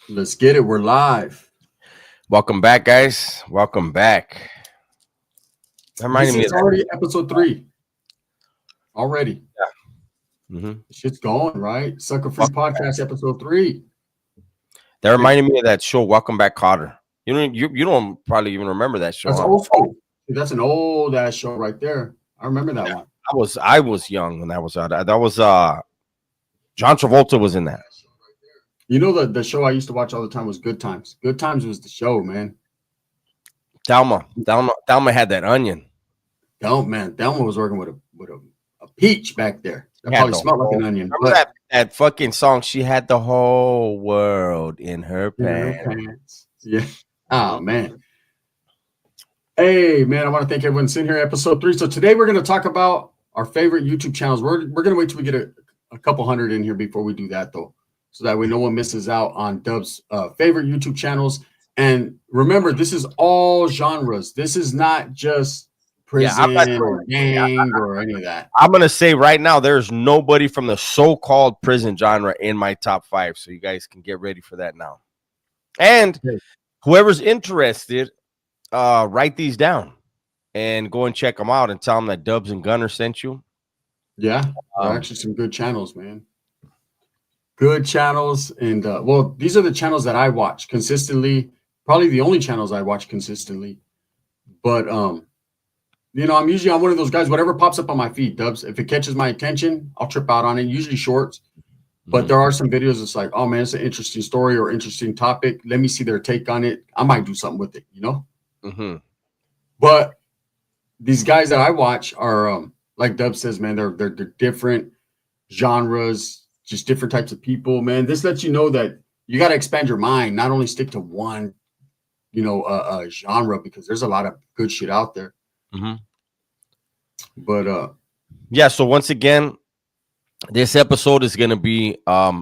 Let's get it. We're live. Welcome back, guys. Welcome back. This is already episode 3. Already. Yeah. Shit's going, right? Sucka Free Podcast episode 3. That reminded me of that show, Welcome Back, Kotter. You don't probably even remember that show. That's old school. That's an old ass show right there. I remember that one. I was young when that was out. That was John Travolta was in that. You know the show I used to watch all the time was Good Times. Good Times was the show, man. Thelma had that onion. Thelma was working with a peach back there. That probably smelled like an onion. Remember that fucking song? She had the whole world in her pants. Yeah. Oh man. Hey man, I want to thank everyone sitting here. Episode 3. So today we're going to talk about our favorite YouTube channels. We're going to wait till we get a couple hundred in here before we do that, though, so that way no one misses out on Dub's favorite YouTube channels. And remember, this is all genres. This is not just prison or gang or any of that. I'm going to say right now, there's nobody from the so-called prison genre in my top 5. So you guys can get ready for that now. And whoever's interested, write these down and go and check them out and tell them that Dubs and Gunner sent you. Yeah, they're actually some good channels, man. Good channels. And well, these are the channels that I watch consistently. Probably the only channels I watch consistently. But you know, I'm one of those guys, whatever pops up on my feed, Dubs, if it catches my attention, I'll trip out on it, usually shorts. But there are some videos it's like, oh man, it's an interesting story or interesting topic. Let me see their take on it. I might do something with it, you know? But these guys that I watch are like Dub says, man, they're different genres, just different types of people, man. This lets you know that you got to expand your mind, not only stick to one, you know, genre, because there's a lot of good shit out there. But yeah, so once again, this episode is going to be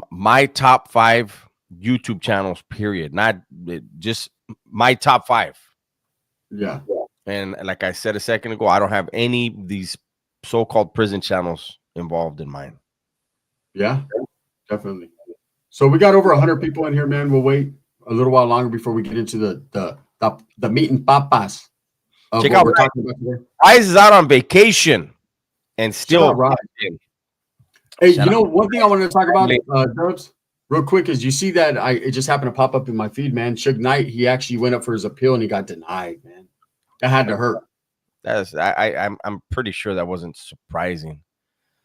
my top 5 YouTube channels, period. Not just my top 5. Yeah. And like I said a second ago, I don't have any of these so-called prison channels involved in mine. Yeah, definitely. So we got over 100 people in here, man. We'll wait a little while longer before we get into the meat and papas. Check out Rise is out on vacation and still right. Hey, you know, one thing I wanted to talk about, Dubs, real quick, is you see that it just happened to pop up in my feed, man. Suge Knight, he actually went up for his appeal and he got denied, man. That had to hurt. I'm pretty sure that wasn't surprising.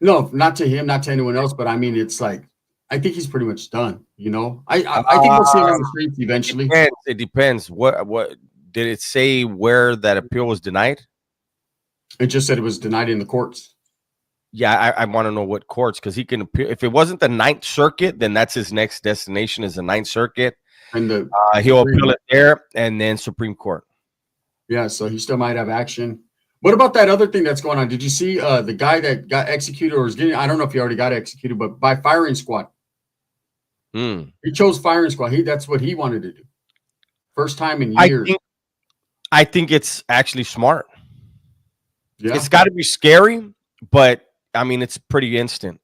No, not to him, not to anyone else, but I mean, it's like, I think he's pretty much done, you know? I think we'll see him on the streets eventually. It depends. What did it say where that appeal was denied? It just said it was denied in the courts. Yeah, I want to know what courts, because he can appeal. If it wasn't the 9th Circuit, then that's his next destination is the 9th Circuit. And he'll appeal it there and then Supreme Court. Yeah, so he still might have action. What about that other thing that's going on? Did you see the guy that got executed or is getting, I don't know if he already got executed, but by firing squad. He chose firing squad. That's what he wanted to do. First time in years. I think it's actually smart. Yeah. It's got to be scary, but I mean, it's pretty instant.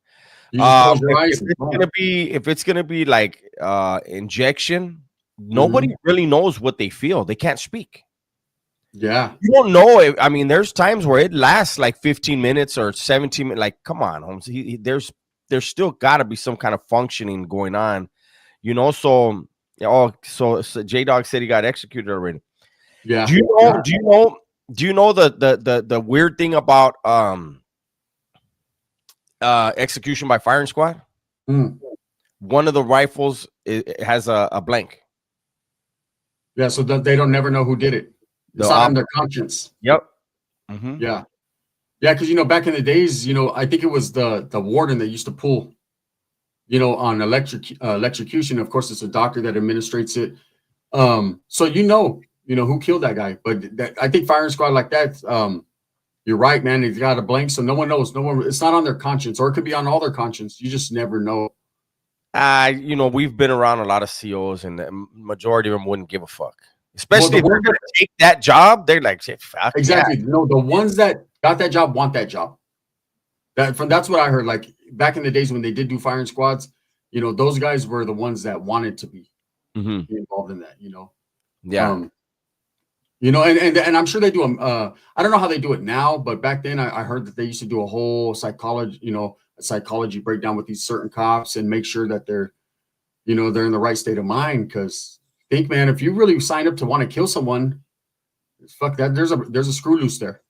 If it's gonna be like injection, nobody really knows what they feel. They can't speak. Yeah, you don't know. I mean, there's times where it lasts like 15 minutes or 17 minutes. Like, come on, Holmes. There's still got to be some kind of functioning going on, you know. So J Dog said he got executed already. Yeah. Do you know the weird thing about execution by firing squad? One of the rifles has a blank. Yeah, so that they don't never know who did it. It's not on their conscience. Yep. Yeah, because you know, back in the days, you know, I think it was the warden that used to pull, you know, on electrocution. Of course, it's a doctor that administrates it. So you know who killed that guy. But I think firing squad like that. You're right, man. He's got a blank, so no one knows. It's not on their conscience, or it could be on all their conscience. You just never know. You know, we've been around a lot of COs, and the majority of them wouldn't give a fuck. Especially if they're going to take that job, they're like, fuck. Exactly. Yeah. No, the ones that got that job want that job. That's what I heard. Like back in the days when they did do firing squads, you know, those guys were the ones that wanted to be. Mm-hmm. be involved in that, you know. Yeah. You know, and I'm sure they do I don't know how they do it now, but back then I heard that they used to do a whole psychology, you know, a psychology breakdown with these certain cops and make sure that they're, you know, they're in the right state of mind. Because think, man, if you really sign up to want to kill someone, fuck that. There's a screw loose there.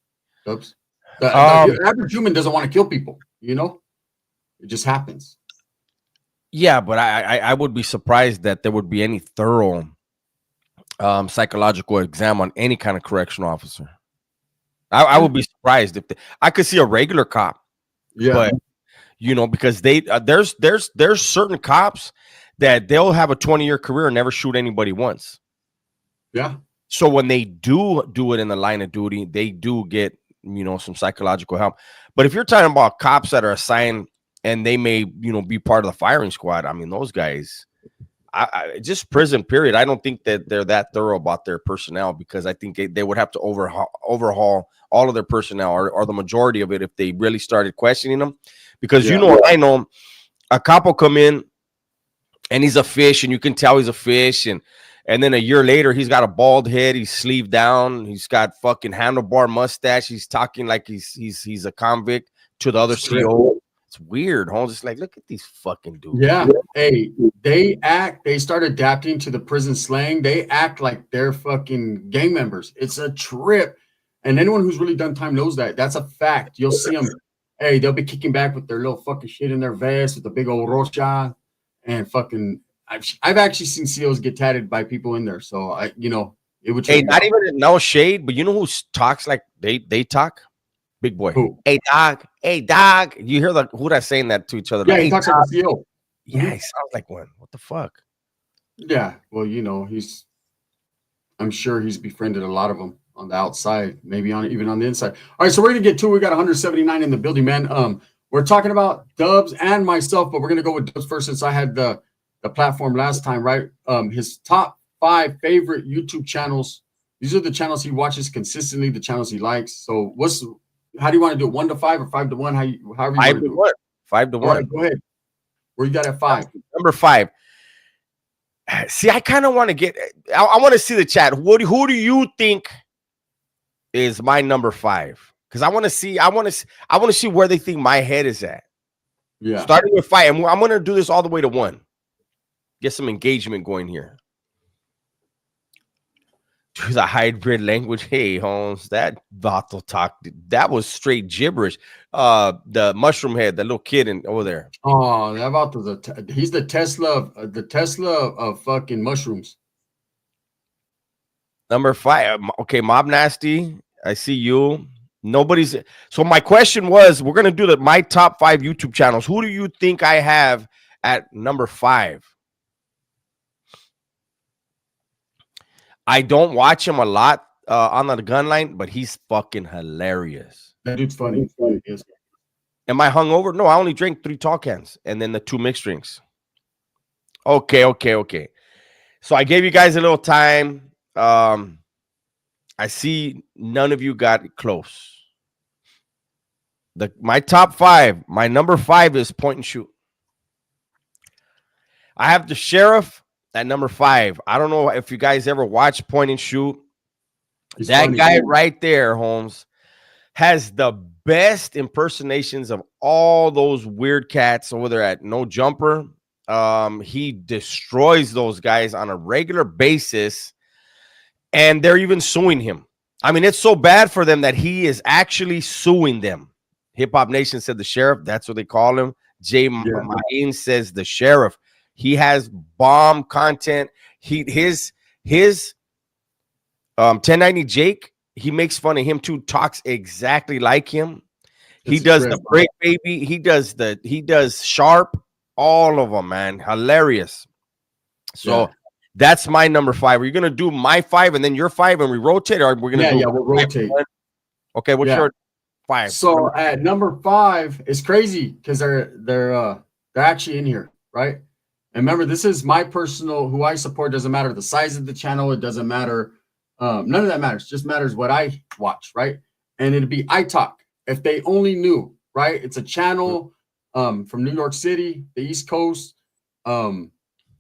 Oops. The average human doesn't want to kill people, you know? It just happens. Yeah, but I would be surprised that there would be any thorough psychological exam on any kind of correctional officer. I would be surprised if I could see a regular cop. Yeah. But you know, because they there's certain cops that they'll have a 20-year career and never shoot anybody once. Yeah. So when they do it in the line of duty, they do get, you know, some psychological help. But if you're talking about cops that are assigned and they may, you know, be part of the firing squad, I mean, those guys, I just prison period. I don't think that they're that thorough about their personnel, because I think they would have to overhaul all of their personnel, or the majority of it, if they really started questioning them. Because you know, I know a cop will come in and he's a fish, and you can tell he's a fish, and then a year later he's got a bald head, he's sleeved down, he's got fucking handlebar mustache, he's talking like he's a convict to the other CO. It's weird, huh? Just like, look at these fucking dudes. Yeah. Hey, they start adapting to the prison slang. They act like they're fucking gang members. It's a trip. And anyone who's really done time knows that. That's a fact. You'll see them. Hey, they'll be kicking back with their little fucking shit in their vest with the big old rocha, and fucking. I've actually seen COs get tatted by people in there. So you know, it would. Hey, not even no shade, but you know who talks like they talk? Big Boy. Who? Hey dog. Hey dog. You hear who that's saying that to each other? Yeah, like, he talks like a CO. Yeah, he sounds like one. What the fuck? Yeah, well, you know, I'm sure he's befriended a lot of them on the outside, maybe even on the inside. All right, so we're gonna get to. We got 179 in the building, man. We're talking about Dubs and myself, but we're gonna go with Dubs first, since I had the platform last time, right? His top 5 favorite YouTube channels. These are the channels he watches consistently, the channels he likes. So how do you want to do it? 1 to 5 or 5 to 1? However you want to do it. 5 to 1. All right, go ahead. Where you got at 5? Number 5. See, I kind of want to get. I want to see the chat. Who do you think is my number 5? Because I want to see. I want to see where they think my head is at. Yeah. Starting with 5, and I'm going to do this all the way to 1. Get some engagement going here. To the hybrid language. Hey, Holmes, that Vato talk, that was straight gibberish. The mushroom head, the little kid over there. Oh, that Vato, he's the Tesla of fucking mushrooms. Number 5. Okay, Mob Nasty. I see you. Nobody's. So my question was, we're gonna do my top 5 YouTube channels. Who do you think I have at number 5? I don't watch him a lot on the gun line, but he's fucking hilarious. That dude's funny. Yes. Am I hungover? No, I only drank 3 tall cans and then the 2 mixed drinks. Okay. So I gave you guys a little time. I see none of you got close. My top 5, my number 5 is point and shoot. I have the Sheriff at number 5. I don't know if you guys ever watch point and shoot. That funny guy right there, Holmes, has the best impersonations of all those weird cats over there at No Jumper. He destroys those guys on a regular basis, and they're even suing him. I mean, it's so bad for them that he is actually suing them. Hip Hop Nation said the Sheriff. That's what they call him. Jay Mahin says the Sheriff. He has bomb content. His 1090 Jake, he makes fun of him too, talks exactly like him. He does the Break Baby. He does Sharp. All of them, man. Hilarious. So that's my number 5. Are you gonna do my 5 and then your 5 and we rotate, or we're gonna we'll rotate. Okay, what's your 5? So at number 5, it's crazy because they're actually in here, right? And remember, this is my personal, who I support. Doesn't matter the size of the channel. It doesn't matter. None of that matters. Just matters what I watch, right? And it'd be I Talk. If they only knew, right? It's a channel from New York City, the East Coast.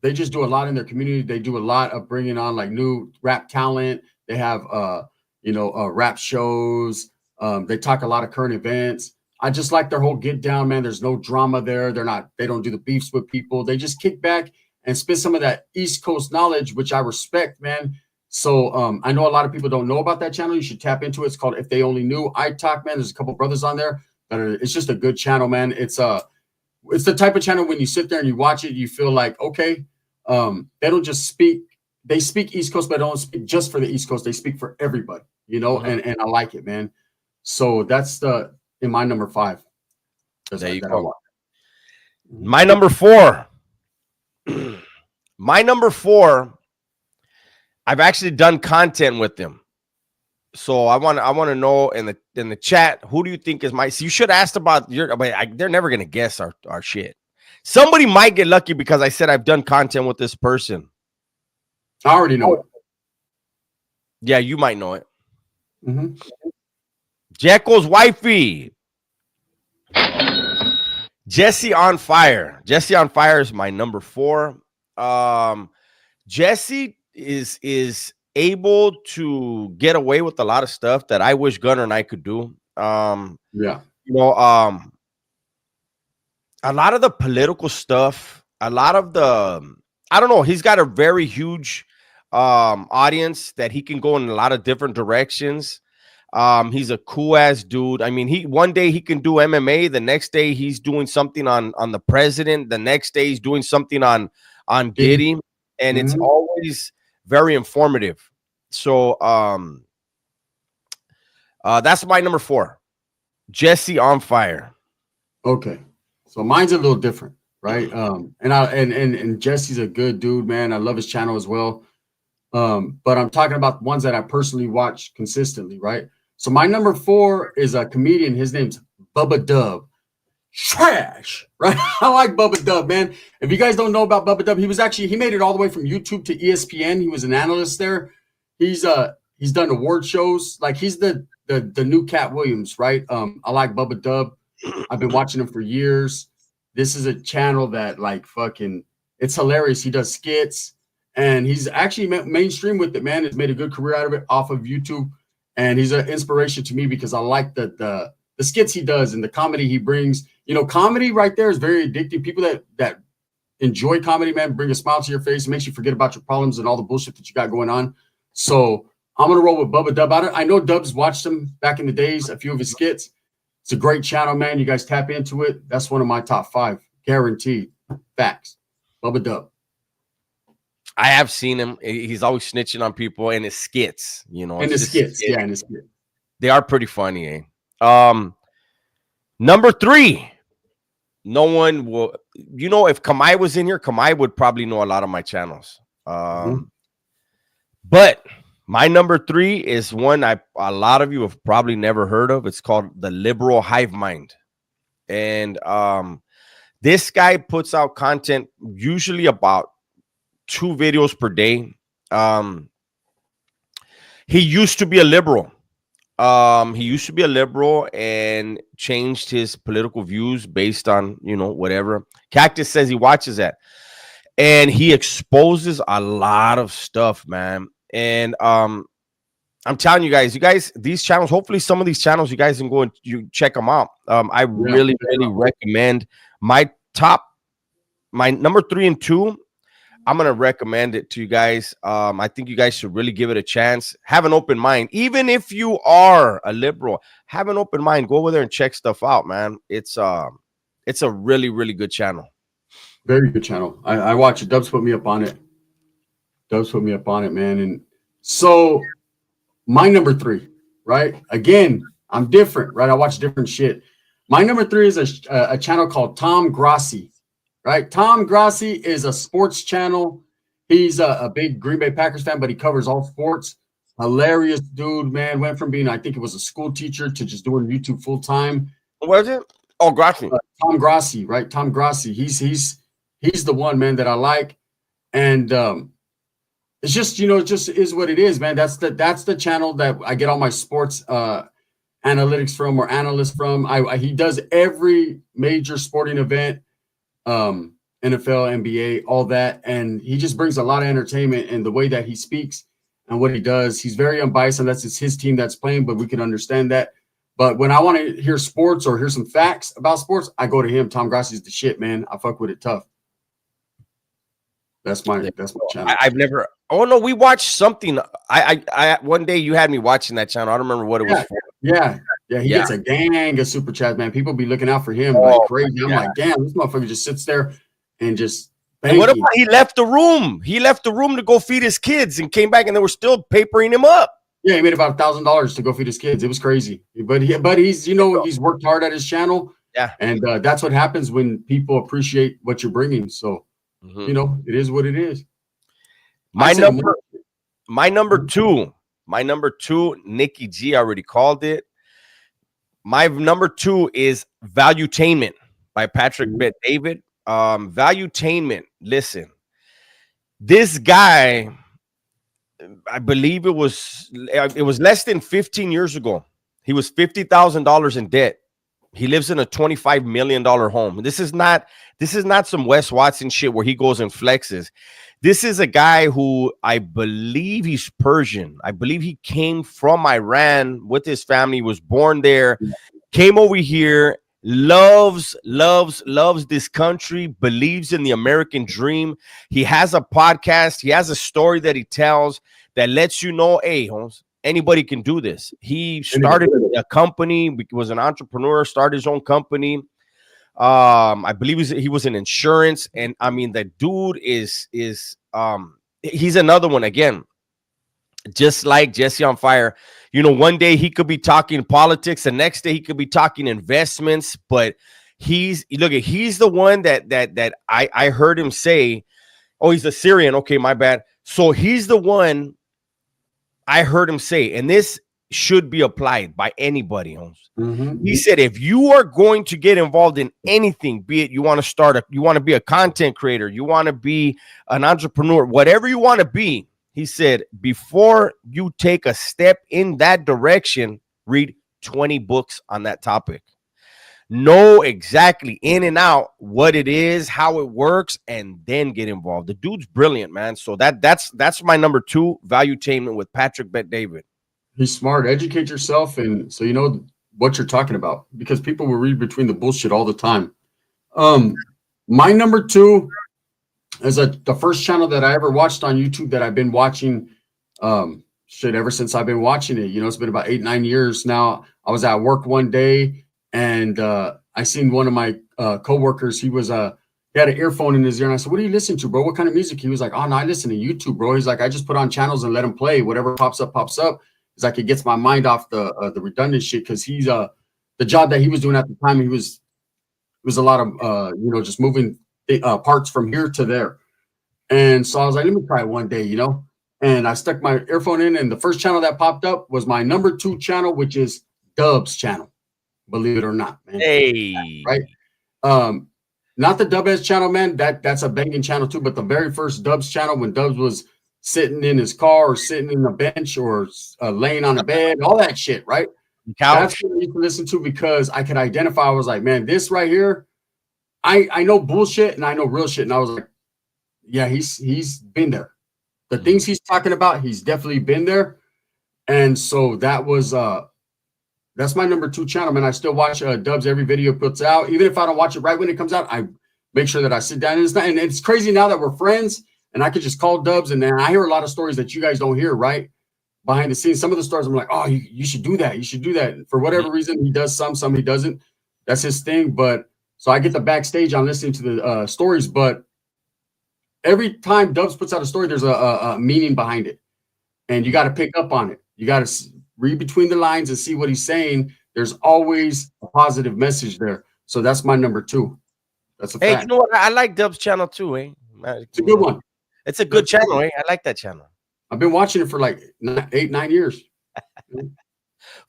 they just do a lot in their community. They do a lot of bringing on like new rap talent. They have rap shows. They talk a lot of current events. I just like their whole get down, man. There's no drama there. They don't do the beefs with people. They just kick back and spit some of that East Coast knowledge, which I respect, man. So I know a lot of people don't know about that channel. You should tap into it. It's called If They Only Knew. I Talk, man. There's a couple brothers on there. It's just a good channel, man. It's the type of channel when you sit there and you watch it, you feel like, okay, they don't just speak. They speak East Coast, but they don't speak just for the East Coast. They speak for everybody, you know, and I like it, man. So that's in my number 5. There you go. My number 4. My number 4. I've actually done content with them. So I want to know in the chat, who do you think is my? So you should ask about your. They're never gonna guess our shit. Somebody might get lucky because I said I've done content with this person. I already know it. Yeah, you might know it. Jekyll's wifey, Jesse on Fire. Jesse on Fire is my number 4. Jesse is able to get away with a lot of stuff that I wish Gunner and I could do. A lot of the political stuff, a lot of the, I don't know, he's got a very huge audience that he can go in a lot of different directions. He's a cool ass dude. I mean, one day he can do MMA, the next day he's doing something on the president, the next day he's doing something on Diddy, and it's always very informative. So that's my number 4. Jesse on Fire. Okay. So mine's a little different, right? And Jesse's a good dude, man. I love his channel as well. But I'm talking about ones that I personally watch consistently, right? So my number 4 is a comedian. His name's Bubba Dub. Trash, right? I like Bubba Dub, man. If you guys don't know about Bubba Dub, he made it all the way from YouTube to ESPN. He was an analyst there. He's done award shows. Like he's the new Cat Williams, right? I like Bubba Dub. I've been watching him for years. This is a channel that like fucking, it's hilarious. He does skits and he's actually mainstream with it, man. He's made a good career out of it off of YouTube. And he's an inspiration to me because I like the skits he does and the comedy he brings. You know, comedy right there is very addictive. People that enjoy comedy, man, bring a smile to your face. It makes you forget about your problems and all the bullshit that you got going on. So I'm going to roll with Bubba Dub. I know Dubs watched him back in the days, a few of his skits. It's a great channel, man. You guys tap into it. That's one of my top 5. Guaranteed. Facts. Bubba Dub. I have seen him. He's always snitching on people in his skits, you know. In his skits. Yeah, in his skits. They are pretty funny, eh? Number 3. No one will, you know, if Kamai was in here, Kamai would probably know a lot of my channels. But my number 3 is one a lot of you have probably never heard of. It's called The Liberal Hive Mind. And this guy puts out content usually about 2 videos per day. He used to be a liberal. And changed his political views based on, you know, whatever. Cactus says he watches that. And he exposes a lot of stuff, man. And I'm telling you guys, these channels, hopefully some of these channels, you guys can go and you check them out. I really recommend my number 3 and 2. I'm going to recommend it to you guys. I think you guys should really give it a chance. Have an open mind. Even if you are a liberal, have an open mind. Go over there and check stuff out, man. It's a really, really good channel. Very good channel. I watch it. Dubs put me up on it. Man. And so my number 3, right? Again, I'm different, right? I watch different shit. My number 3 is a channel called Tom Grossi. Right, Tom Grossi is a sports channel. He's a big Green Bay Packers fan, but he covers all sports. Hilarious dude, man. Went from being, I think it was a school teacher, to just doing YouTube full time. What is it? Oh, Grossi. Tom Grossi, right? Tom Grossi. He's the one, man, that I like. And it's just, you know, it just is what it is, man. That's the channel that I get all my sports analytics from, or analysts from. He does every major sporting event. NFL, NBA, all that. And he just brings a lot of entertainment, and the way that he speaks and what he does, he's very unbiased unless it's his team that's playing, but we can understand that. But when I want to hear sports or hear some facts about sports, I go to him. Tom Grassi's the shit, man. I fuck with it tough. That's my channel. I've never. Oh no, we watched something. I one day you had me watching that channel. I don't remember what it was for. Yeah. He gets a gang of super chats, man. People be looking out for him like crazy. I'm like, damn, this motherfucker just sits there and just. And what about he left the room? He left the room to go feed his kids and came back, and they were still papering him up. Yeah, he made about $1,000 to go feed his kids. It was crazy, but he's he's worked hard at his channel. Yeah, and that's what happens when people appreciate what you're bringing. So. It is what it is. My number two, Nikki G already called it. My number 2 is Valuetainment by Patrick Bet David. Valuetainment. Listen, this guy, I believe it was less than 15 years ago. He was $50,000 in debt. He lives in a $25 million home. This is not some Wes Watson shit where he goes and flexes. This is a guy who I believe he's Persian. I believe he came from Iran with his family, was born there, came over here, loves this country, believes in the American dream. He has a podcast. He has a story that he tells that lets you know, hey, Holmes, anybody can do this. He started a company, was an entrepreneur, started his own company. I believe he was in insurance, and I mean the dude is he's another one again, just like Jesse on Fire. One day he could be talking politics, the next day he could be talking investments, but he's the one that I heard him say, oh, he's a Syrian. Okay, my bad. So he's the one I heard him say, and this should be applied by anybody, Holmes. He said, if you are going to get involved in anything, be it you want to be a content creator, you want to be an entrepreneur, whatever you want to be, he said, before you take a step in that direction, read 20 books on that topic. Know exactly in and out what it is, how it works, and then get involved. The dude's brilliant, man. So that's my number 2, Valuetainment with Patrick Bet David. He's smart. Educate yourself, and so you know what you're talking about, because people will read between the bullshit all the time. My number 2 is the first channel that I ever watched on YouTube that I've been watching ever since I've been watching it. It's been about 8-9 years now. I was at work one day, and I seen one of my coworkers. He had an earphone in his ear, and I said, "What are you listening to, bro? What kind of music?" He was like, "Oh no, I listen to YouTube, bro." He's like, "I just put on channels and let them play. Whatever pops up, pops up." It's like it gets my mind off the redundant shit, because he's the job that he was doing at the time. It was a lot of just moving parts from here to there, and so I was like, let me try it one day, And I stuck my earphone in, and the first channel that popped up was my number 2 channel, which is Dub's channel. Believe it or not, man. Hey, right? Not the Dub's channel, man. That's a banging channel too. But the very first Dub's channel, when Dubs was sitting in his car or sitting in a bench or laying on a bed, all that shit, right? That's what I used to listen to, because I could identify. I was like, man, this right here, I know bullshit and I know real shit. And I was like, yeah, he's been there. The things he's talking about, he's definitely been there. And so that was that's my number 2 channel, man. I still watch Dubs every video puts out. Even if I don't watch it right when it comes out, I make sure that I sit down. And it's crazy now that we're friends, and I could just call Dubs, and then I hear a lot of stories that you guys don't hear, right? Behind the scenes, some of the stories I'm like, oh, you should do that. You should do that. For whatever reason, he does some he doesn't. That's his thing. But so I get the backstage on listening to the stories. But every time Dubs puts out a story, there's a meaning behind it, and you got to pick up on it. You got to read between the lines and see what he's saying. There's always a positive message there. So that's my number 2. That's a fact. Hey, you know what? I like Dub's channel too, eh? It's a good one. It's a good channel, eh? I like that channel. I've been watching it for like 8-9 years.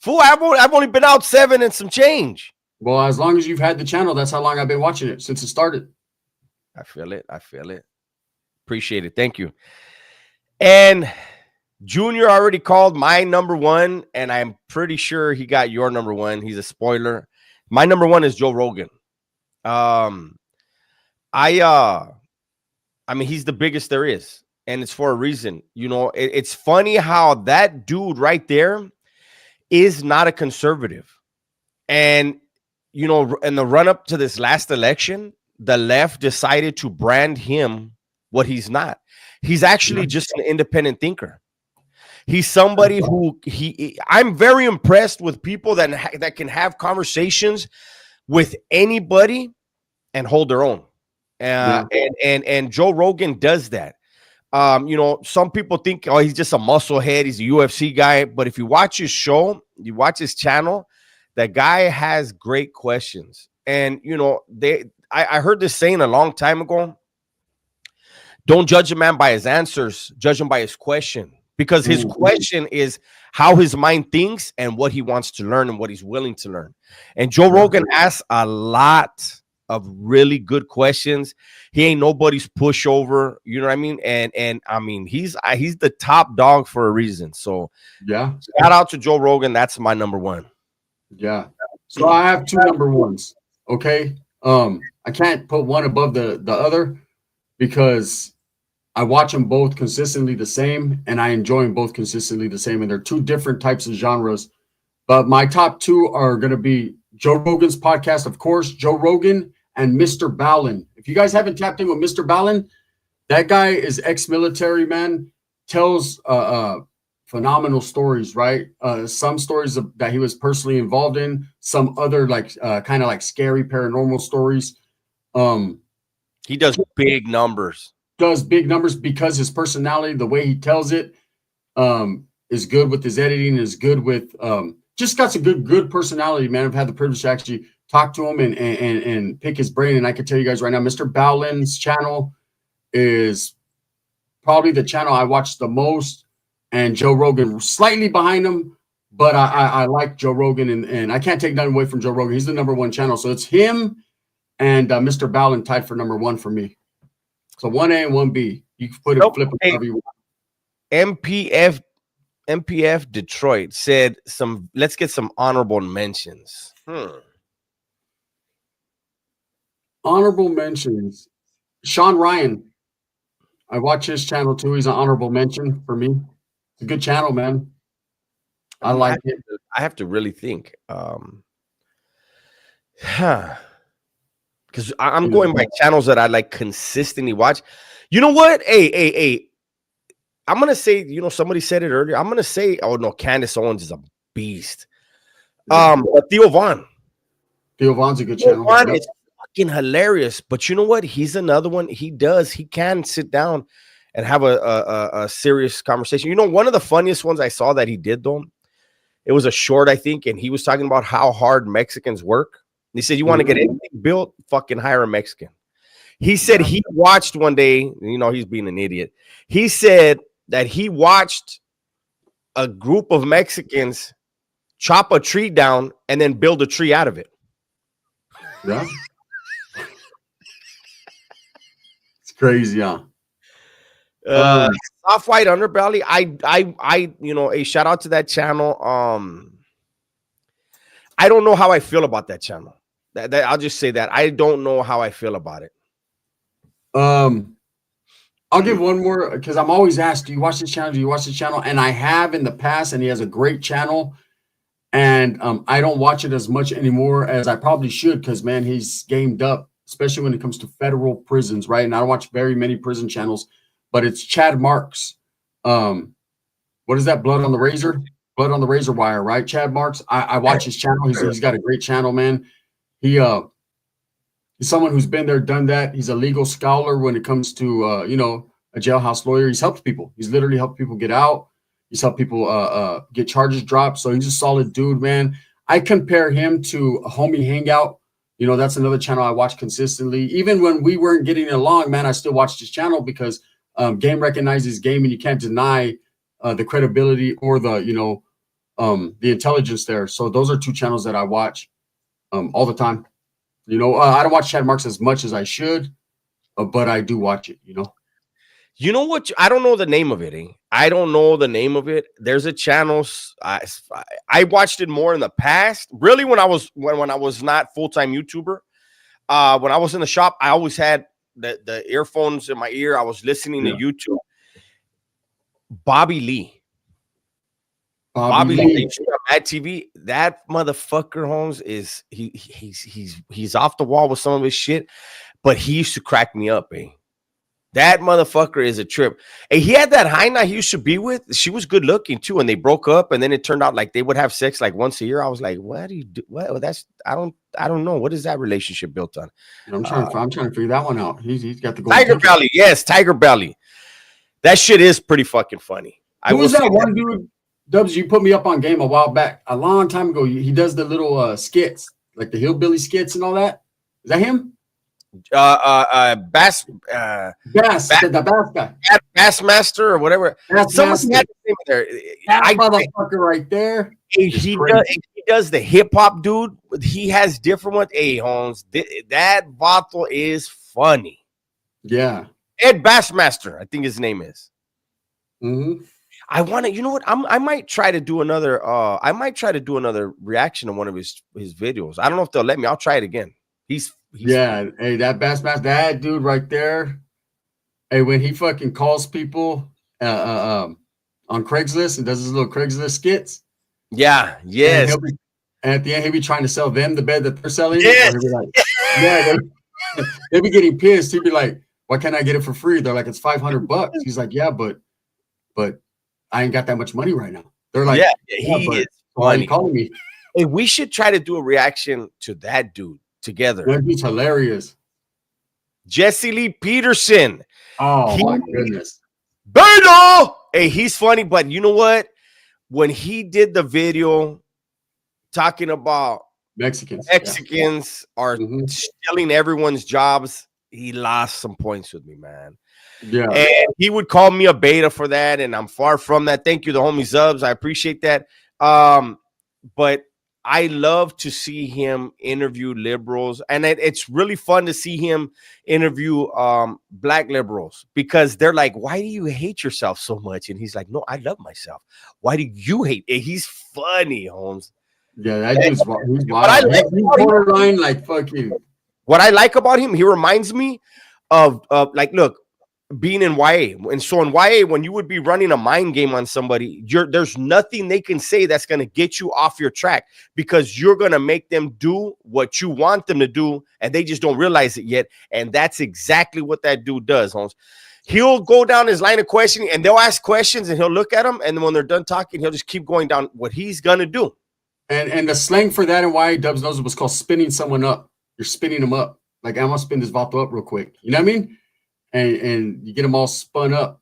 Fool, I've only been out 7 and some change. Well, as long as you've had the channel, that's how long I've been watching it, since it started. I feel it. Appreciate it. Thank you. And Junior already called my number 1, and I'm pretty sure he got your number 1. He's a spoiler. My number 1 is Joe Rogan. I mean, he's the biggest there is, and it's for a reason. You know, it's funny how that dude right there is not a conservative. And, you know, in the run up to this last election, the left decided to brand him what he's not. He's actually just an independent thinker. He's somebody who I'm very impressed with people that can have conversations with anybody and hold their own. And Joe Rogan does that. You know, some people think, oh, he's just a musclehead, he's a UFC guy. But if you watch his show, you watch his channel, that guy has great questions. And you know, I heard this saying a long time ago. Don't judge a man by his answers, judge him by his question. Because his question is how his mind thinks and what he wants to learn and what he's willing to learn. And Joe Rogan asks a lot of really good questions. He ain't nobody's pushover, you know what I mean? And I mean, he's the top dog for a reason. So yeah, shout out to Joe Rogan. That's my number one. Yeah. So I have two number ones. Okay. I can't put one above the other because I watch them both consistently the same, and I enjoy them both consistently the same. And they're two different types of genres. But my top two are going to be Joe Rogan's podcast, of course, Joe Rogan and Mr. Ballin. If you guys haven't tapped in with Mr. Ballin, that guy is ex-military, man, tells phenomenal stories, right? Some stories that he was personally involved in, some other like kind of like scary paranormal stories. He does big numbers. Does big numbers because his personality, the way he tells it, is good with his editing, is good with just got some good personality, man. I've had the privilege to actually talk to him and pick his brain. And I can tell you guys right now, Mr. Bowlin's channel is probably the channel I watch the most, and Joe Rogan slightly behind him. But I like Joe Rogan, and I can't take nothing away from Joe Rogan. He's the number one channel. So it's him and Mr. Ballin tied for number one for me. So 1A and 1B. You can put it, flip it whatever you want. MPF Detroit said let's get some honorable mentions. Honorable mentions. Sean Ryan. I watch his channel too. He's an honorable mention for me. It's a good channel, man. I like it. I have to really think. Because I'm going by channels that I like consistently watch. You know what? Hey. I'm going to say, you know, somebody said it earlier. I'm going to say, oh, no, Candace Owens is a beast. Theo Vaughn. Theo Vaughn's a good channel. Theo Vaughn is fucking hilarious. But you know what? He's another one. He can sit down and have a serious conversation. You know, one of the funniest ones I saw that he did, though, it was a short, I think, and he was talking about how hard Mexicans work. He said, you want to get anything built, fucking hire a Mexican. He said he watched one day, you know, he's being an idiot. He said that he watched a group of Mexicans chop a tree down and then build a tree out of it. Yeah. It's crazy, huh? Soft White Underbelly. I you know, a shout out to that channel. I don't know how I feel about that channel. That I'll just say that I don't know how I feel about it. I'll give one more because I'm always asked, do you watch this channel? Do you watch this channel? And I have in the past, and he has a great channel. And I don't watch it as much anymore as I probably should because, man, he's gamed up, especially when it comes to federal prisons, right? And I don't watch very many prison channels, but it's Chad Marks. What is that? Blood on the Razor? Blood on the Razor Wire, right? Chad Marks. I watch his channel. He's got a great channel, man. He's someone who's been there, done that. He's a legal scholar when it comes to, you know, a jailhouse lawyer. He's helped people. He's literally helped people get out. He's helped people get charges dropped. So he's a solid dude, man. I compare him to a Homie Hangout. You know, that's another channel I watch consistently. Even when we weren't getting along, man, I still watched his channel because game recognizes game, and you can't deny the credibility or the, you know, the intelligence there. So those are two channels that I watch all the time. You know, I don't watch Chad Marks as much as I should, but I do watch it, you know. You know what? I don't know the name of it. I don't know the name of it. There's a channel. I watched it more in the past. Really, when I was not full-time YouTuber. When I was in the shop, I always had the earphones in my ear. I was listening to YouTube. Bobby Lee. Bobby Lee at TV. That motherfucker, Holmes, is he's off the wall with some of his shit, but he used to crack me up, eh? That motherfucker is a trip. And he had that hyena he used to be with. She was good looking too, and they broke up. And then it turned out like they would have sex like once a year. I was like, what do you do? What? That's I don't know. What is that relationship built on? I'm trying to figure that one out. He's got the Tiger Belly. Yes, Tiger Belly. That shit is pretty fucking funny. Who was that one dude? Dubs, you put me up on game a while back, a long time ago. He does the little skits, like the hillbilly skits and all that. Is that him? The Bass guy. Bassmaster or whatever. Someone had the name there. That motherfucker right there. He does the hip hop dude. He has different ones. Hey, Holmes, that bottle is funny. Yeah. Ed Bassmaster, I think his name is. Mm-hmm. I want to, you know what? I might try to do another. I might try to do another reaction to one of his videos. I don't know if they'll let me. I'll try it again. He's yeah. Hey, that Bassmaster, that dude right there. Hey, when he fucking calls people on Craigslist and does his little Craigslist skits. Yeah. Yes. And at the end, he'll be trying to sell them the bed that they're selling. Yes. He'll be like, yeah. They'll be getting pissed. He'll be like, "Why can't I get it for free?" They're like, "It's $500." He's like, "Yeah, but I ain't got that much money right now." They're like, "Yeah, he is why are you calling me?" Hey, we should try to do a reaction to that dude together. That'd be hilarious. Jesse Lee Peterson. Oh my goodness. Beto! Hey, he's funny, but you know what? When he did the video talking about Mexicans are stealing everyone's jobs, he lost some points with me, man. Yeah. And he would call me a beta for that, and I'm far from that. Thank you, the homie Zubs. I appreciate that. But I love to see him interview liberals, and it's really fun to see him interview black liberals, because they're like, "Why do you hate yourself so much?" And he's like, "No, I love myself. Why do you hate?" And he's funny, Holmes. Yeah, that dude's wild. He's borderline like fuck you. What I like about him, he reminds me of like, look, being in YA. And so in YA, when you would be running a mind game on somebody, there's nothing they can say that's going to get you off your track, because you're going to make them do what you want them to do, and they just don't realize it yet. And that's exactly what that dude does, Holmes. He'll go down his line of questioning, and they'll ask questions, and he'll look at them, and then when they're done talking, he'll just keep going down what he's going to do. And the slang for that in YA, Dubs knows, it was called spinning someone up. You're spinning them up. Like, I'm going to spin this vato up real quick. You know what I mean? And you get them all spun up.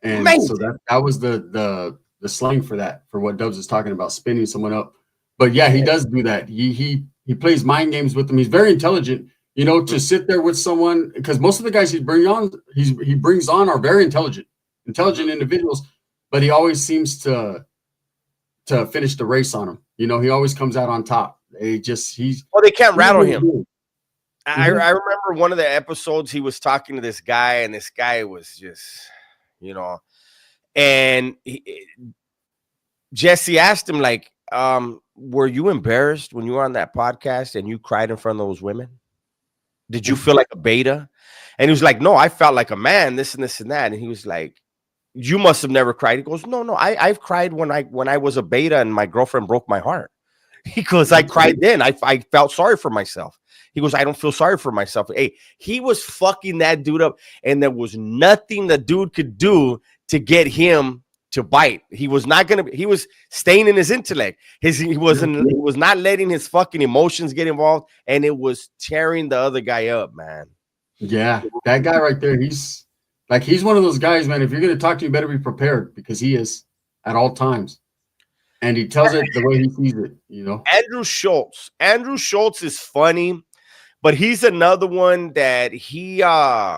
And so that was the slang for that, for what Dubs is talking about, spinning someone up. But yeah, he does do that. He plays mind games with them. He's very intelligent, you know, to sit there with someone, because most of the guys he brings on are very intelligent individuals, but he always seems to finish the race on them. You know, he always comes out on top. They can't rattle him. I remember one of the episodes he was talking to this guy, and this guy was just, you know, and Jesse asked him, like, were you embarrassed when you were on that podcast and you cried in front of those women? Did you feel like a beta? And he was like, no, I felt like a man, this and this and that. And he was like, you must have never cried. He goes, no, I've cried when I was a beta and my girlfriend broke my heart. He goes, I cried then. I felt sorry for myself. He goes, I don't feel sorry for myself. Hey, he was fucking that dude up, and there was nothing the dude could do to get him to bite. He was not gonna. He was staying in his intellect. He was not letting his fucking emotions get involved, and it was tearing the other guy up, man. Yeah, that guy right there. He's one of those guys, man. If you're gonna talk to him, you better be prepared, because he is at all times. And he tells it the way he sees it, you know. Andrew Schultz is funny, but he's another one that I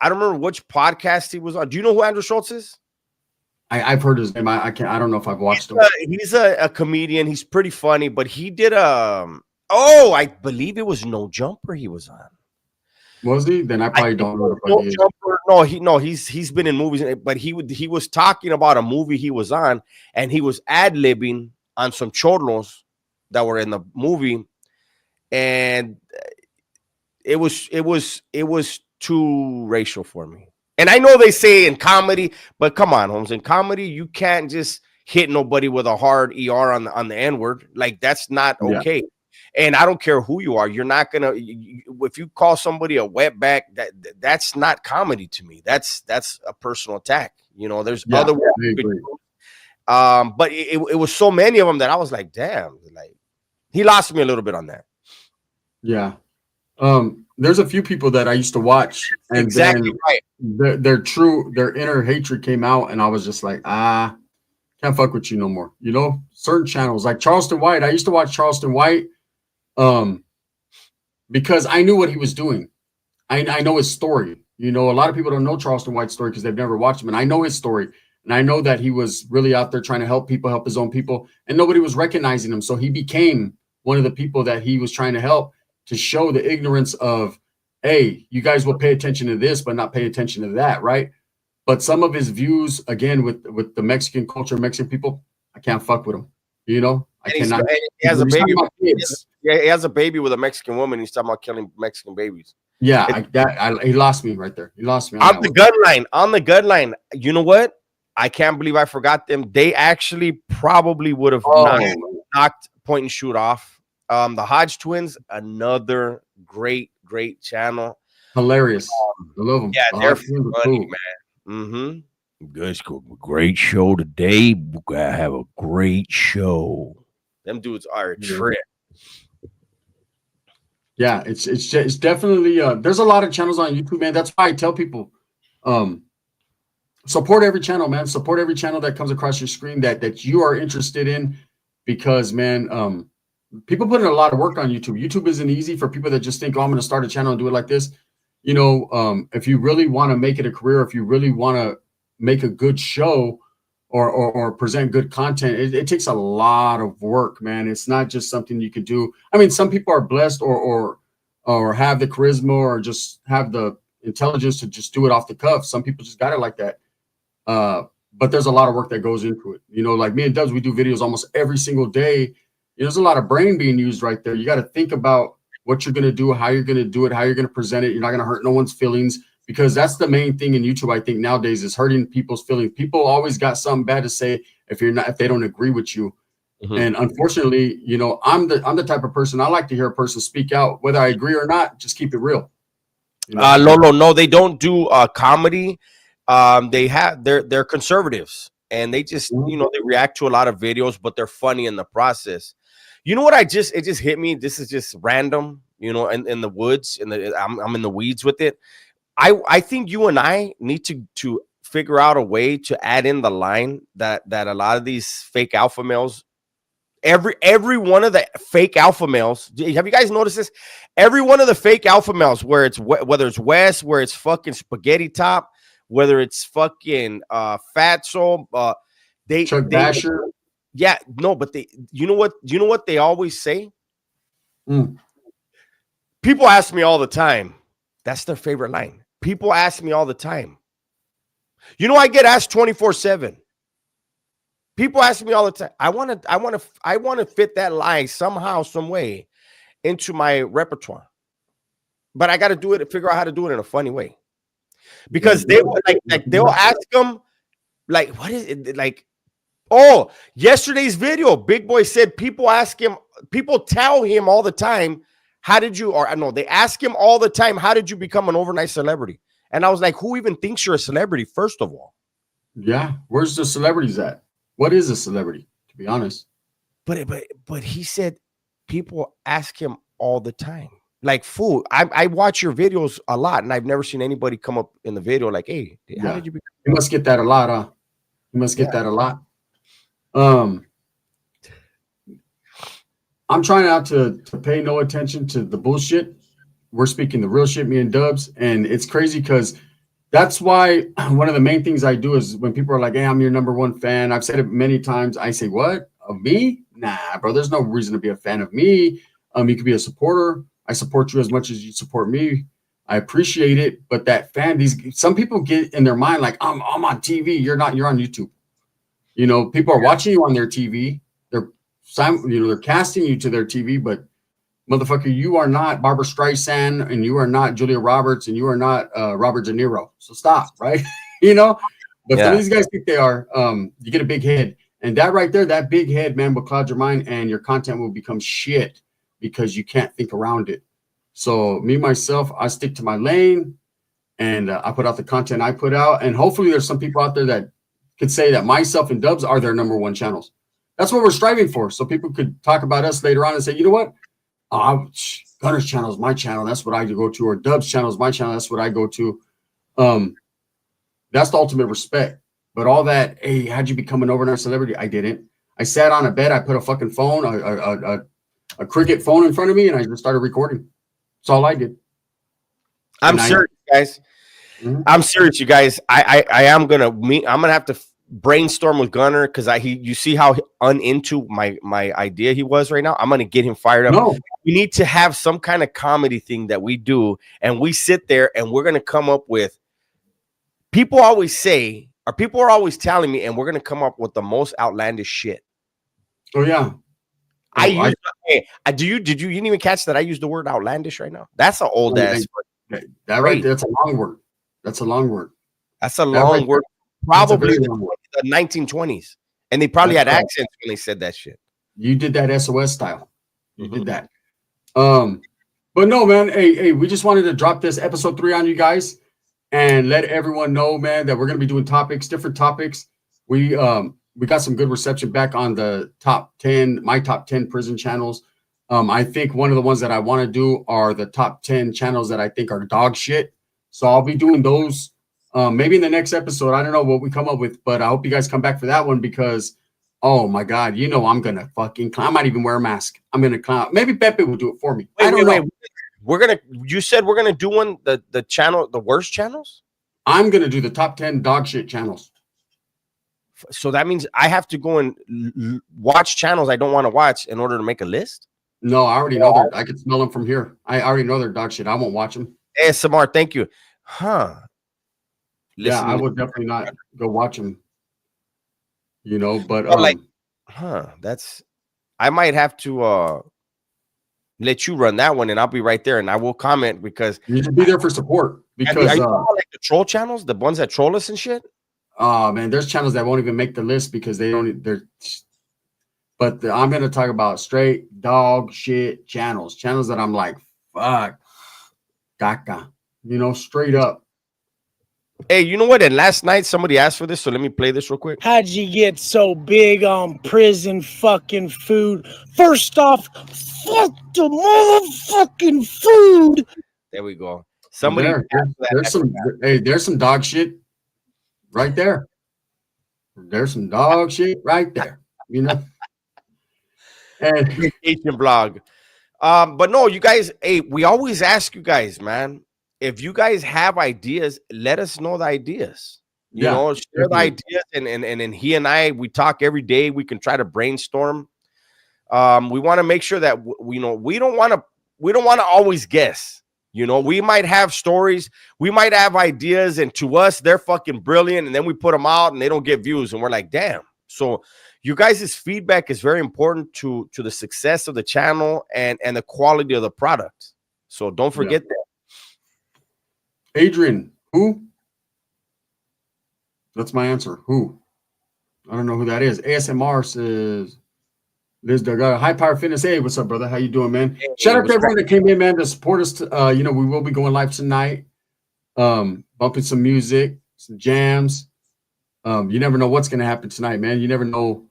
don't remember which podcast he was on. Do you know who Andrew Schultz is? I've heard his name. I don't know if I've watched him. He's a comedian. He's pretty funny, but he did I believe it was No Jumper he was on. Was he? Then I probably don't know. He's been in movies, but he was talking about a movie he was on, and he was ad-libbing on some chorlos that were in the movie, and it was too racial for me. And I know they say in comedy, but come on, Holmes, in comedy you can't just hit nobody with a hard ER on the N-word. Like, that's not okay. Yeah. And I don't care who you are. You're not gonna, if you call somebody a wetback, that's not comedy to me. That's a personal attack. You know, there's other ways. But it was so many of them that I was like, damn, like, he lost me a little bit on that. Yeah. There's a few people that I used to watch, and exactly right. Their inner hatred came out, and I was just like, can't fuck with you no more. You know, certain channels like Charleston White. I used to watch Charleston White, because I knew what he was doing. I know his story. You know, a lot of people don't know Charleston White's story because they've never watched him, and I know his story, and I know that he was really out there trying to help people, help his own people, and nobody was recognizing him. So he became one of the people that he was trying to help, to show the ignorance of, hey, you guys will pay attention to this, but not pay attention to that, right? But some of his views, again, with the Mexican culture, Mexican people, I can't fuck with him. You know, I cannot. He has a baby. He has a baby with a Mexican woman. He's talking about killing Mexican babies. Yeah, he lost me right there. He lost me on the gun line. On the gun line. You know what? I can't believe I forgot them. They actually probably would have knocked Point and Shoot off. The Hodge twins, another great channel. Hilarious. I love them. Yeah, they're funny, cool. Man. Guys, great show today. We're gonna have a great show. Them dudes are a trip. Yeah, it's definitely there's a lot of channels on YouTube, man. That's why I tell people, support every channel, man. Support every channel that comes across your screen that you are interested in, because, man, people put in a lot of work on YouTube. YouTube isn't easy for people that just think, oh, I'm going to start a channel and do it like this. You know, if you really want to make it a career, if you really want to make a good show or present good content, it takes a lot of work, man. It's not just something you can do. I mean, some people are blessed or have the charisma or just have the intelligence to just do it off the cuff. Some people just got it like that. But there's a lot of work that goes into it. You know, like me and Dubs, we do videos almost every single day. There's a lot of brain being used right there. You got to think about what you're going to do, how you're going to do it, how you're going to present it. You're not going to hurt no one's feelings, because that's the main thing in YouTube, I think, nowadays, is hurting people's feelings. People always got something bad to say if they don't agree with you. Mm-hmm. And unfortunately, you know, I'm the type of person, I like to hear a person speak out, whether I agree or not. Just keep it real. You know? No, they don't do comedy. They're conservatives, and they just, you know, they react to a lot of videos, but they're funny in the process. You know what? It just hit me. This is just random, you know, in the woods, I'm in the weeds with it. I think you and I need to figure out a way to add in the line that a lot of these fake alpha males, every one of the fake alpha males, have you guys noticed this? Every one of the fake alpha males, whether it's Wes, where it's fucking Spaghetti Top, whether it's fucking Fatso, Chuck Basher. Yeah, no, but you know what they always say? People ask me all the time. That's their favorite line. People ask me all the time. You know, I get asked 24/7. People ask me all the time. I want to fit that line somehow, some way into my repertoire. But I got to do it, figure out how to do it in a funny way. Because they will they'll ask them, like, what is it like? Oh, yesterday's video, Big Boy said people tell him all the time, they ask him all the time, how did you become an overnight celebrity? And I was like, who even thinks you're a celebrity, first of all? Yeah, where's the celebrities at? What is a celebrity, to be honest? But he said people ask him all the time. Like, fool, I watch your videos a lot, and I've never seen anybody come up in the video like, hey, how did you become? You must get that a lot, huh? You must get that a lot. I'm trying not to pay no attention to the bullshit. We're speaking the real shit, me and Dubs, and it's crazy because that's why one of the main things I do is when people are like, hey, I'm your number one fan. I've said it many times. I say, what? Of me? Nah, bro, there's no reason to be a fan of me. You could be a supporter. I support you as much as you support me. I appreciate it. But that fan, some people get in their mind like, I'm on TV. You're not. You're on YouTube. You know, people are watching you on their TV. They're casting you to their TV, but motherfucker, you are not Barbara Streisand, and you are not Julia Roberts, and you are not Robert De Niro. So stop, right? You know, but some of these guys think they are. You get a big head, and that right there, that big head, man, will cloud your mind, and your content will become shit because you can't think around it. So me, myself, I stick to my lane, and I put out the content I put out, and hopefully there's some people out there that could say that myself and Dubs are their #1 channels. That's what we're striving for. So people could talk about us later on and say, you know what? Gunner's channel is my channel. That's what I go to. Or Dub's channel is my channel. That's what I go to. That's the ultimate respect. But all that, hey, how'd you become an overnight celebrity? I didn't. I sat on a bed. I put a fucking phone, a Cricket phone in front of me, and I just started recording. That's all I did. I'm serious, guys. Mm-hmm. I'm serious, you guys. I'm gonna have to brainstorm with Gunner because you see how uninto my idea he was right now. I'm gonna get him fired up. No. We need to have some kind of comedy thing that we do, and we sit there and we're gonna come up with. People always say, or people are always telling me, and we're gonna come up with the most outlandish shit. Oh yeah. Did you didn't even catch that I used the word outlandish right now? That's an old ass. That right there, that's a long word. That's a long word. That's a long word. Probably the 1920s, and they probably had accents when they said that shit. You did that SOS style. You did that. But no, man. Hey, we just wanted to drop this episode 3 on you guys and let everyone know, man, that we're gonna be doing different topics. We got some good reception back on the my top 10 prison channels. I think one of the ones that I want to do are the top 10 channels that I think are dog shit. So I'll be doing those maybe in the next episode. I don't know what we come up with, but I hope you guys come back for that one because, oh my God, you know I'm gonna fucking clown. I might even wear a mask. I'm gonna clown. Maybe Pepe will do it for me. I don't know. You said we're gonna do one the channel, the worst channels. I'm gonna do the top 10 dog shit channels. So that means I have to go and watch channels I don't want to watch in order to make a list. No, I already know I can smell them from here. I already know they're dog shit. I won't watch them. ASMR, thank you. Yeah, I would definitely not go watch them. You know, but I might have to let you run that one, and I'll be right there, and I will comment because you should be there for support. Because are you like the troll channels, the ones that troll us and shit. Oh man, there's channels that won't even make the list because they don't. But I'm going to talk about straight dog shit channels that I'm like, fuck, caca, you know, straight up. Hey, you know what? And last night somebody asked for this, so let me play this real quick. How'd you get so big on prison fucking food? First off, fuck the motherfucking food. There we go. There's some dog shit right there. There's some dog shit right there. You know. And Asian blog. But no, you guys, hey, we always ask you guys, man, if you guys have ideas, let us know the ideas. You know, share the ideas, and he and I, we talk every day. We can try to brainstorm. We want to make sure that we don't want to always guess. You know, we might have stories, we might have ideas, and to us, they're fucking brilliant, and then we put them out and they don't get views, and we're like, damn. So you guys' feedback is very important to the success of the channel and the quality of the product. So don't forget that. Adrian, who? That's my answer. Who? I don't know who that is. ASMR says, Liz Delgado. High Power Fitness. Hey, what's up, brother? How you doing, man? Hey, shout out to everyone that came in, man, to support us. You know, we will be going live tonight. Bumping some music, some jams. You never know what's going to happen tonight, man. You never know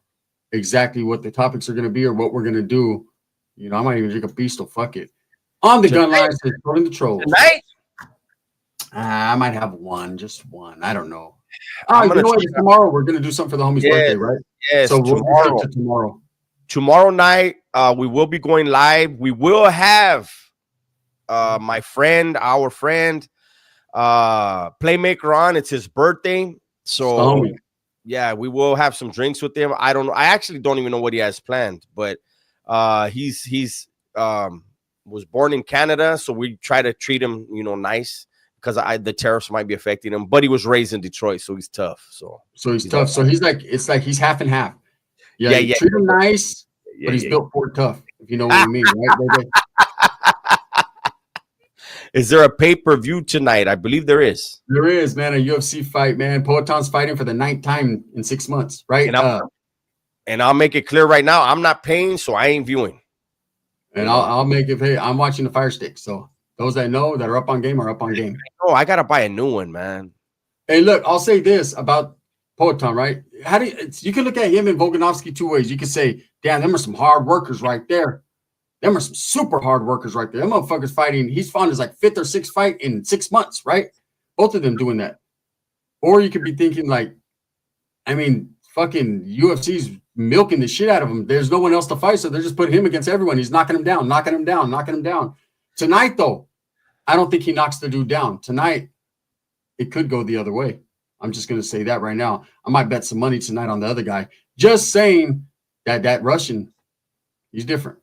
exactly what the topics are going to be or what we're going to do. You know, I might even drink a beast, fuck it. On the gun line, trolling the trolls. Tonight? I might have just one. I don't know. Oh, you know what? Tomorrow we're going to do something for the homie's birthday, right? Yes, so we'll do it tomorrow. Tomorrow night, we will be going live. We will have our friend, Playmaker on. It's his birthday. So, yeah, we will have some drinks with him. I don't know. I actually don't even know what he has planned, but he's was born in Canada, so we try to treat him, you know, nice because the tariffs might be affecting him. But he was raised in Detroit, so he's tough. So he's tough. So he's like, it's like he's half and half. Yeah. Treat him nice, but he's built for tough. If you know what I mean, right? Is there a pay-per-view tonight? I believe there is. There is, man, a UFC fight, man. Poetan's fighting for the 9th time in 6 months, right? And I'll make it clear right now, I'm not paying, so I ain't viewing. And I'll make it. Hey, I'm watching the Fire Stick. So those that know that are up on game are up on game. Oh, I gotta buy a new one, man. Hey, look, I'll say this about Poetan, right? You can look at him and Volkanovski 2 ways. You can say, damn, them are some hard workers right there. Them are some super hard workers right there. Them motherfuckers fighting. He's fought his like 5th or 6th fight in 6 months, right? Both of them doing that. Or you could be thinking like, I mean, fucking UFC's milking the shit out of him. There's no one else to fight, so they're just putting him against everyone. He's knocking him down, knocking him down, knocking him down. Tonight, though, I don't think he knocks the dude down. Tonight, it could go the other way. I'm just going to say that right now. I might bet some money tonight on the other guy. Just saying that Russian, he's different.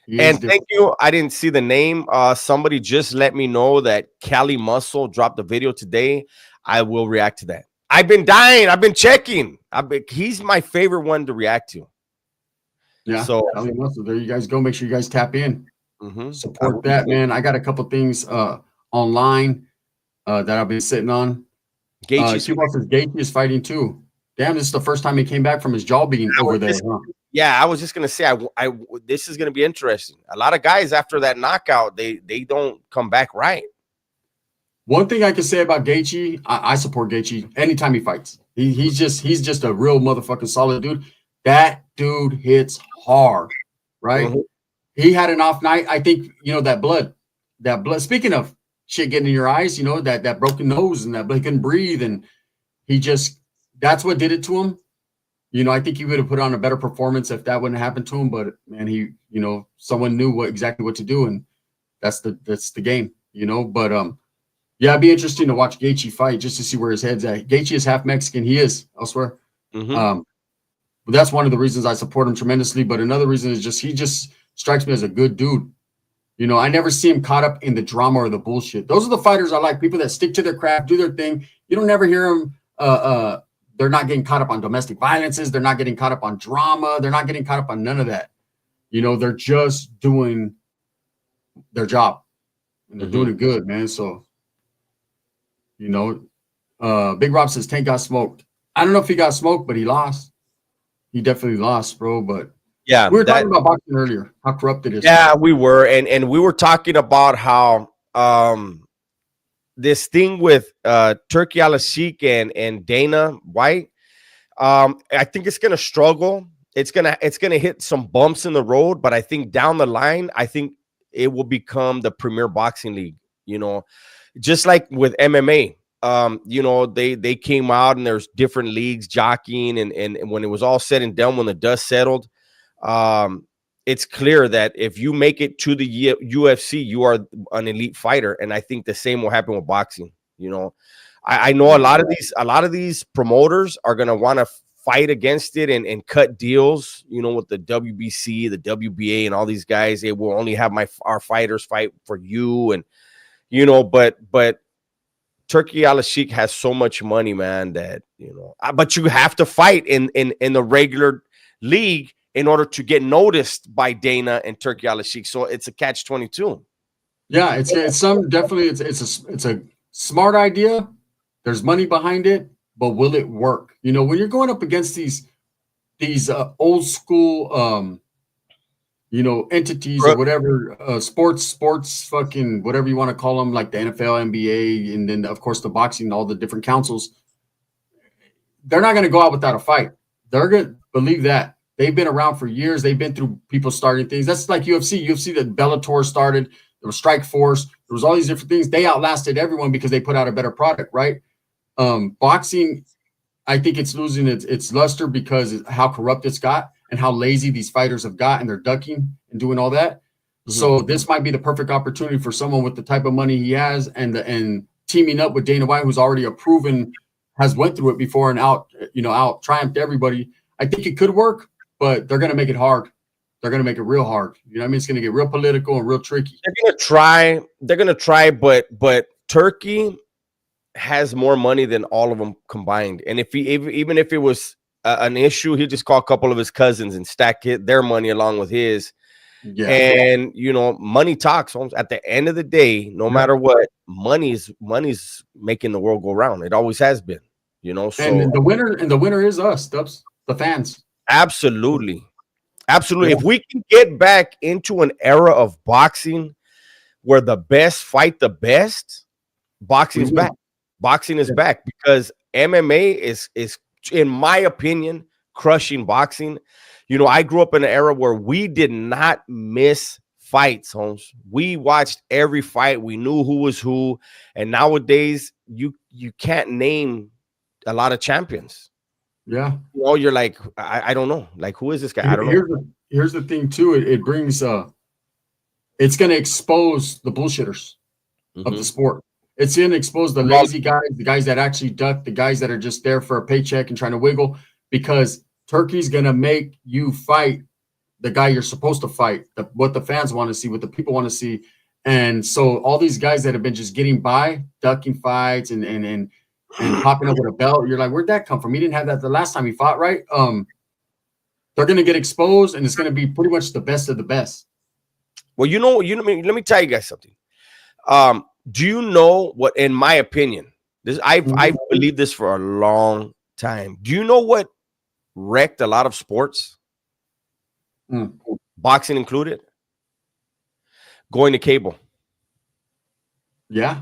Thank you. I didn't see the name. Somebody just let me know that Cali Muscle dropped a video today. I will react to that. I've been dying. I've been checking. He's my favorite one to react to. Yeah. So Cali Muscle, there you guys go. Make sure you guys tap in. Support that, man. I got a couple things online that I've been sitting on. Gaethje is fighting too. Damn, this is the first time he came back from his jaw being over there. Yeah, I was just gonna say, this is gonna be interesting. A lot of guys after that knockout, they don't come back right. One thing I can say about Gaethje, I support Gaethje anytime he fights. He's just a real motherfucking solid dude. That dude hits hard, right? He had an off night. I think that blood. Speaking of shit getting in your eyes, that broken nose and that he couldn't breathe, and that's what did it to him. I think he would have put on a better performance if that wouldn't happen to him. But man, someone knew exactly what to do, and that's the game, But yeah, it'd be interesting to watch Gaethje fight just to see where his head's at. Gaethje is half Mexican. He is, I swear. But that's one of the reasons I support him tremendously. But another reason is he just strikes me as a good dude. I never see him caught up in the drama or the bullshit. Those are the fighters I like. People that stick to their craft, do their thing. You don't never hear them. They're not getting caught up on domestic violences. They're not getting caught up on drama. They're not getting caught up on none of that. They're just doing their job, and they're doing it good, man. So, Big Rob says Tank got smoked. I don't know if he got smoked, but he lost. He definitely lost, bro. But yeah, we were talking about boxing earlier, how corrupt it is. Yeah, we were, and we were talking about how this thing with Turkey Al-Sheikh and Dana White, I think it's gonna struggle. It's gonna hit some bumps in the road, but I think down the line, I think it will become the premier boxing league. Just like with MMA. They came out and there's different leagues jockeying, and when it was all said and done, when the dust settled, it's clear that if you make it to the UFC, you are an elite fighter, and I think the same will happen with boxing. I know a lot of these promoters are gonna want to fight against it and cut deals. With the WBC, the WBA, and all these guys, they will only have our fighters fight for you, and but Turkey Al-Sheikh has so much money, man, that but you have to fight in the regular league in order to get noticed by Dana and Turkey Al-Sheikh. So it's a catch-22. Yeah, it's a smart idea. There's money behind it, but will it work? When you're going up against these old school entities or whatever, sports fucking whatever you want to call them, like the NFL, NBA, and then of course the boxing, all the different councils, they're not going to go out without a fight. They're going to believe that. They've been around for years. They've been through people starting things. That's like UFC that Bellator started. There was Strike Force. There was all these different things. They outlasted everyone because they put out a better product, right? Boxing, I think it's losing its luster because of how corrupt it's got and how lazy these fighters have got, and they're ducking and doing all that. So this might be the perfect opportunity for someone with the type of money he has and teaming up with Dana White, who's already a proven, has went through it before and out triumphed everybody. I think it could work, but they're going to make it hard. They're going to make it real hard. It's going to get real political and real tricky. They're going to try, but Turkey has more money than all of them combined. And even if it was an issue, he'd just call a couple of his cousins and stack their money along with his. Yeah. And money talks. Holmes. At the end of the day, no matter what, money's making the world go round. It always has been. So and the winner is us, Dubs, the fans. Absolutely. Yeah. If we can get back into an era of boxing where the best fight the best, boxing's back. Boxing is back because MMA is, in my opinion, crushing boxing. I grew up in an era where we did not miss fights, Holmes. We watched every fight. We knew who was who. And nowadays, you can't name a lot of champions. Yeah. You're like, I don't know. Like, who is this guy? I don't know. Here's the thing, too. It brings, it's going to expose the bullshitters of the sport. It's going to expose the lazy guys, the guys that actually duck, the guys that are just there for a paycheck and trying to wiggle, because Turkey's going to make you fight the guy you're supposed to fight, what the fans want to see, what the people want to see. And so all these guys that have been just getting by, ducking fights and popping up with a belt, you're like, where'd that come from? He didn't have that the last time he fought, right? They're going to get exposed, and it's going to be pretty much the best of the best. Well, let me tell you guys something. Do you know what, in my opinion, I've believed this for a long time. Do you know what wrecked a lot of sports? Boxing included? Going to cable. Yeah,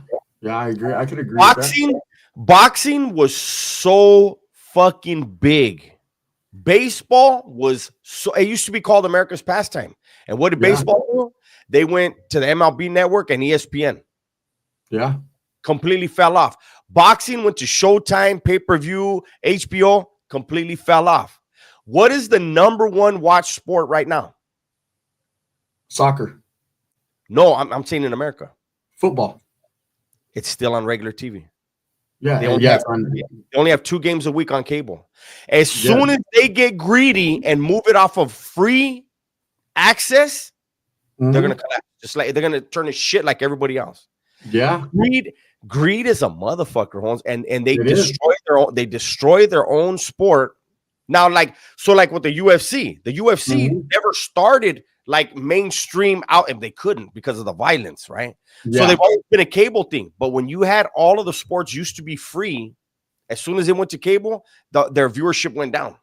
I agree. I could agree with that. Boxing was so fucking big. Baseball was it used to be called America's pastime. And what did baseball do? They went to the MLB network and ESPN. Yeah. Completely fell off. Boxing went to Showtime, pay-per-view, HBO, completely fell off. What is the number one watch sport right now? Soccer. No, I'm saying in America. Football. It's still on regular TV. Yeah, they only have 2 games a week on cable. As soon as they get greedy and move it off of free access, they're gonna collapse. Just like they're gonna turn to shit like everybody else. Yeah, greed is a motherfucker, Holmes, and they destroy their own sport. Now, like with the UFC, never started like mainstream out, and they couldn't because of the violence, right? So they've always been a cable thing. But when you had all of the sports used to be free, as soon as they went to cable, their viewership went down.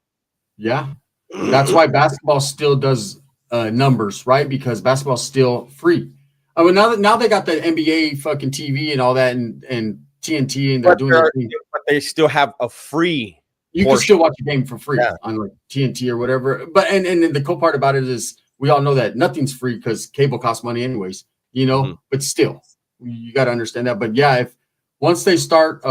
Yeah, that's why basketball still does numbers, right? Because basketball's still free. I mean, now they got the NBA fucking TV and all that, and TNT, and they're doing it. But they still have a free. You can still watch a game for free on like TNT or whatever. But and the cool part about it is we all know that nothing's free because cable costs money anyways, but still you got to understand that. But yeah, if once they start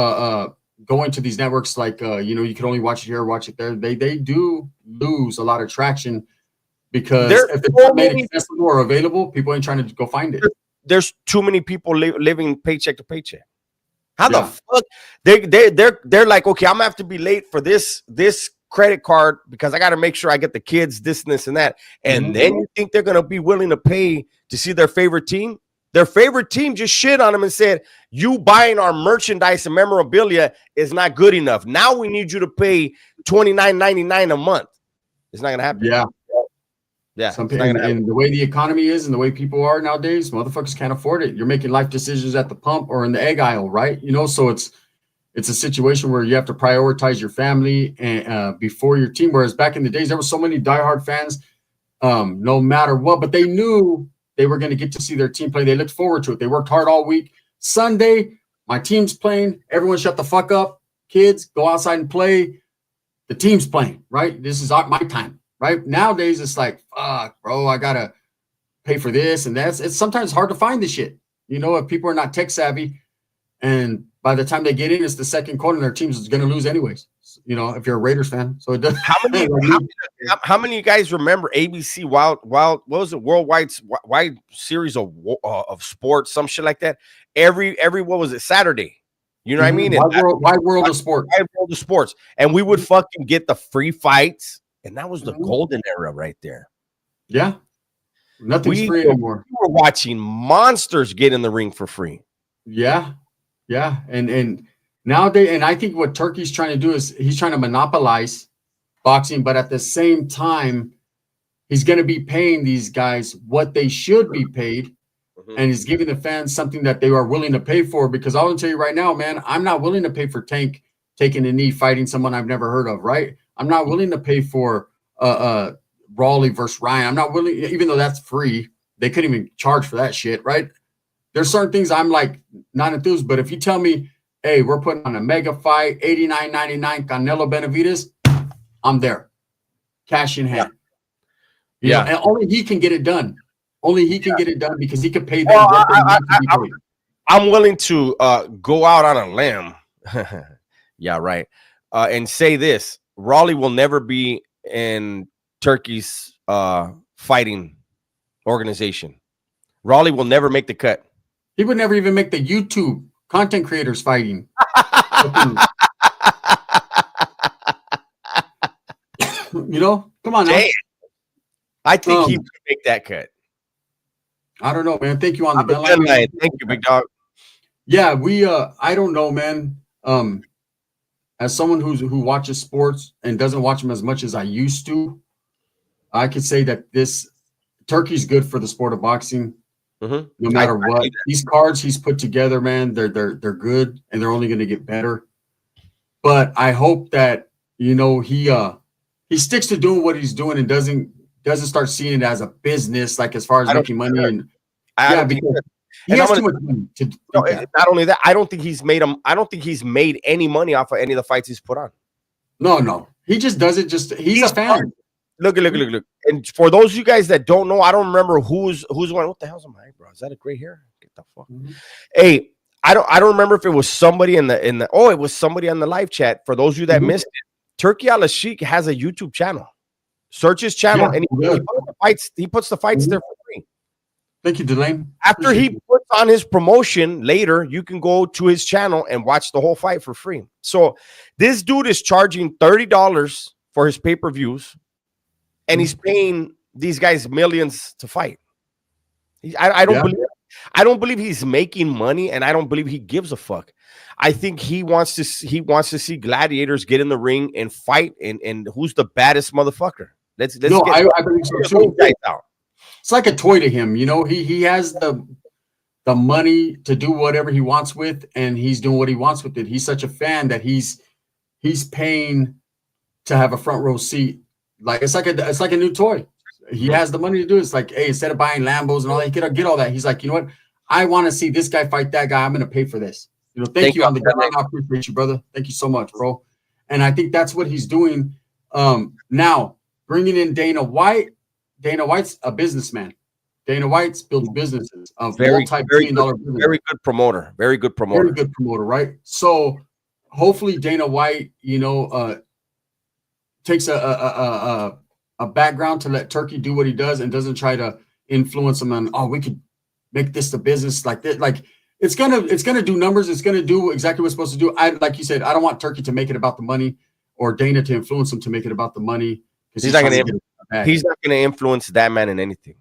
going to these networks, like, you can only watch it here or watch it there, they do lose a lot of traction because if it's not made accessible or available, people ain't trying to go find it. There's too many people living paycheck to paycheck. How the fuck they're like, okay, I'm gonna have to be late for this credit card because I got to make sure I get the kids this and that. And then you think they're gonna be willing to pay to see their favorite team? Their favorite team just shit on them and said, you buying our merchandise and memorabilia is not good enough. Now we need you to pay $29.99 a month. It's not gonna happen. Yeah. And the way the economy is and the way people are nowadays, motherfuckers can't afford it. You're making life decisions at the pump or in the egg aisle, right? So it's a situation where you have to prioritize your family and before your team. Whereas back in the days, there were so many diehard fans, no matter what, but they knew they were going to get to see their team play. They looked forward to it. They worked hard all week. Sunday, my team's playing. Everyone shut the fuck up. Kids, go outside and play. The team's playing, right? This is my time. Right nowadays, it's like, fuck, bro, I gotta pay for this and that's. It's sometimes hard to find this shit. If people are not tech savvy, and by the time they get in, it's the second quarter, and their team's gonna lose anyways. If you're a Raiders fan, so it does. How many of you guys remember ABC what was it, worldwide series of sports, some shit like that? Every what was it, Saturday? You know what I mean? Wide world of sports. Wide world of sports, and we would fucking get the free fights. And that was the golden era right there. Yeah. Nothing's free anymore. We were watching monsters get in the ring for free. Yeah. Yeah. And nowadays, and I think what Turkey's trying to do is he's trying to monopolize boxing, but at the same time, he's going to be paying these guys what they should be paid. And he's giving the fans something that they are willing to pay for. Because I will tell you right now, man, I'm not willing to pay for Tank taking a knee, fighting someone I've never heard of, right? I'm not willing to pay for Raleigh versus Ryan. I'm not willing, even though that's free. They couldn't even charge for that shit, right? There's certain things I'm like not enthused. But if you tell me, hey, we're putting on a mega fight, $89.99 Canelo Benavides, I'm there. Cash in hand. Yeah. And only he can get it done. Only he can get it done because he can pay them. Well, I'm willing to go out on a limb. Yeah, right. And say this: Raleigh will never be in Turkey's fighting organization. Raleigh will never make the cut. He would never even make the YouTube content creators fighting. You know, come on now. I think he would make that cut. I don't know, man. Thank you on the gun line. Thank you, big dog. Yeah, we I don't know, man. As someone who watches sports and doesn't watch them as much as I used to, I could say that this Turkey's good for the sport of boxing. No matter what. These cards he's put together, man, they're good and they're only going to get better. But I hope that, you know, he sticks to doing what he's doing and doesn't start seeing it as a business, like as far as making money. And he has too much money to do that. Not only that, I don't think he's made any money off of any of the fights he's put on. No. He just does it. He's a fan. Look. And for those of you guys that don't know, I don't remember who's one. What the hell's on my eyebrow? Is that a gray hair? Get the fuck. Hey, I don't remember if it was somebody it was somebody on the live chat. For those of you that missed it, Turkey Al Sheikh has a YouTube channel. Search his channel, and he puts the fights there for free. Thank you, Delane. After he puts on his promotion later, you can go to his channel and watch the whole fight for free. So this dude is charging $30 for his pay-per-views, and he's paying these guys millions to fight. I don't believe he's making money, and I don't believe he gives a fuck. I think he wants to see gladiators get in the ring and fight, and who's the baddest motherfucker. I believe so too. It's like a toy to him, you know. He has the money to do whatever he wants with, and he's doing what he wants with it. He's such a fan that he's paying to have a front row seat. Like it's like a new toy. He has the money to do it. It's like, hey, instead of buying Lambos and all that, get all that. He's like, you know what? I want to see this guy fight that guy. I'm going to pay for this. You know, thank you on the gun. I appreciate you, brother. Thank you so much, bro. And I think that's what he's doing. Now bringing in Dana White. Dana White's a businessman. Dana White's built businesses of multi-billion-dollar businesses. Very good promoter. Very good promoter, right? So hopefully Dana White, you know, takes a background to let Turkey do what he does and doesn't try to influence him on, we could make this the business like that. Like it's gonna do numbers. It's gonna do exactly what it's supposed to do. Like you said, I don't want Turkey to make it about the money or Dana to influence him to make it about the money. He's not gonna influence that man in anything.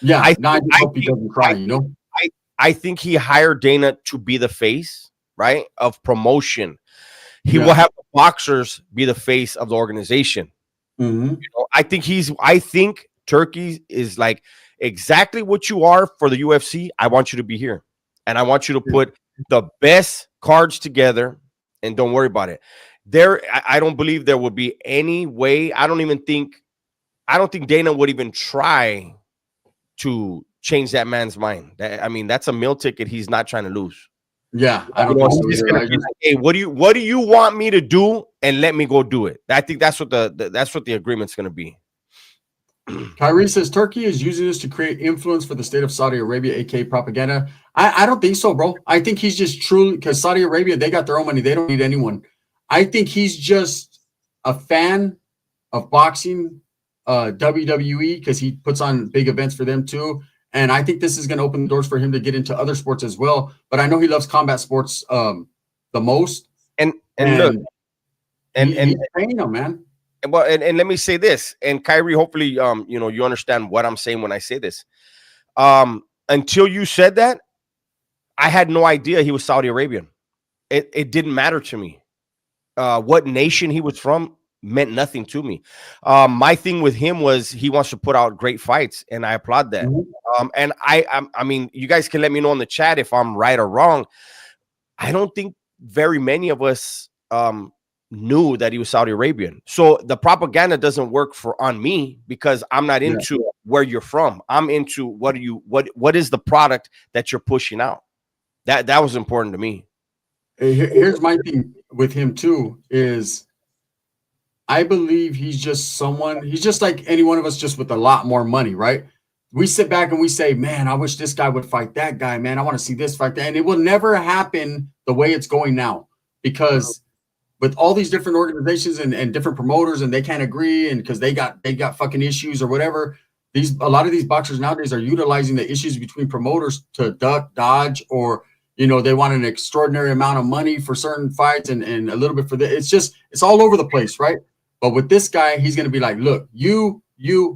Yeah, I hope he doesn't cry. You know, I think he hired Dana to be the face, right, of promotion. He will have the boxers be the face of the organization. You know, I think Turkey is like exactly what you are for the UFC. I want you to be here, and I want you to put the best cards together, and don't worry about it. I don't believe there would be any way. I don't think Dana would even try to change that man's mind. That's a meal ticket he's not trying to lose. Yeah, I don't know. Hey, what do you want me to do? And let me go do it. I think that's what the agreement's going to be. Kyrie says Turkey is using this to create influence for the state of Saudi Arabia, aka propaganda. I don't think so, bro. I think he's just truly, because Saudi Arabia, they got their own money. They don't need anyone. I think he's just a fan of boxing, WWE, because he puts on big events for them too. And I think this is going to open doors for him to get into other sports as well. But I know he loves combat sports the most. And look, he's paying him, man. Well, and let me say this, and Kyrie, hopefully, you understand what I'm saying when I say this. Until you said that, I had no idea he was Saudi Arabian. It didn't matter to me what nation he was from. meant nothing to me. My thing with him was he wants to put out great fights, and I applaud that. And I mean, you guys can let me know in the chat if I'm right or wrong. I don't think very many of us knew that he was Saudi Arabian. So the propaganda doesn't work on me because I'm not into where you're from. I'm into what is the product that you're pushing out. That was important to me. Here's my thing with him too is I believe he's just like any one of us, just with a lot more money, right? We sit back and we say, man, I wish this guy would fight that guy, man. I want to see this fight that. And it will never happen the way it's going now, because with all these different organizations and different promoters, and they can't agree, and because they got fucking issues or whatever, a lot of these boxers nowadays are utilizing the issues between promoters to duck, dodge, or they want an extraordinary amount of money for certain fights and a little bit for the. It's all over the place, right? But with this guy, he's going to be like, look, you,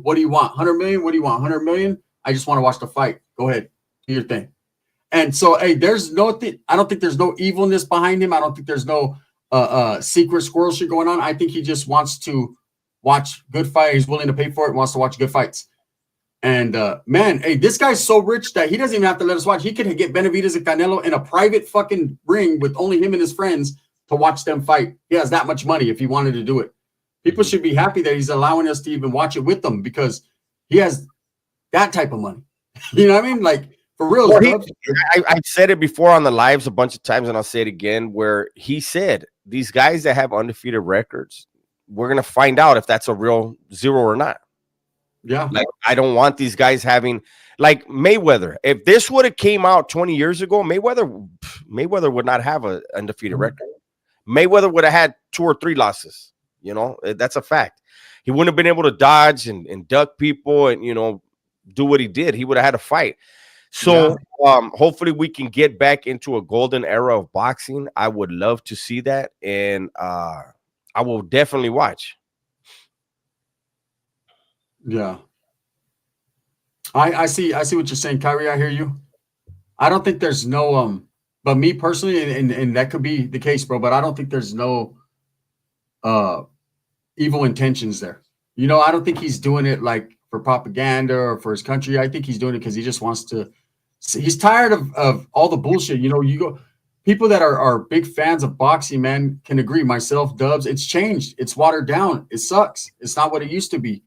what do you want? 100 million? What do you want? 100 million? I just want to watch the fight. Go ahead, do your thing. And so, hey, I don't think there's no evilness behind him. I don't think there's no secret squirrel shit going on. I think he just wants to watch good fight. He's willing to pay for it. Wants to watch good fights. And man, hey, this guy's so rich that he doesn't even have to let us watch. He could get Benavidez and Canelo in a private fucking ring with only him and his friends to watch them fight. He has that much money if he wanted to do it. People should be happy that he's allowing us to even watch it with them, because he has that type of money. You know what I mean? Like, for real. Well, I said it before on the lives a bunch of times, and I'll say it again, where he said these guys that have undefeated records, we're going to find out if that's a real zero or not. Yeah. Like, I don't want these guys having, like, Mayweather. If this would have came out 20 years ago, Mayweather would not have an undefeated record. Mayweather would have had 2 or 3 losses. That's a fact. He wouldn't have been able to dodge and duck people and, do what he did. He would have had a fight. So hopefully we can get back into a golden era of boxing. I would love to see that. And I will definitely watch. Yeah. I see what you're saying, Kyrie. I hear you. I don't think there's no but me personally, and that could be the case, bro, but I don't think there's no evil intentions there. I don't think he's doing it like for propaganda or for his country. I think he's doing it because he just wants to. He's tired of all the bullshit. People that are big fans of boxing, man, can agree. Myself, Dubs, it's changed. It's watered down. It sucks. It's not what it used to be.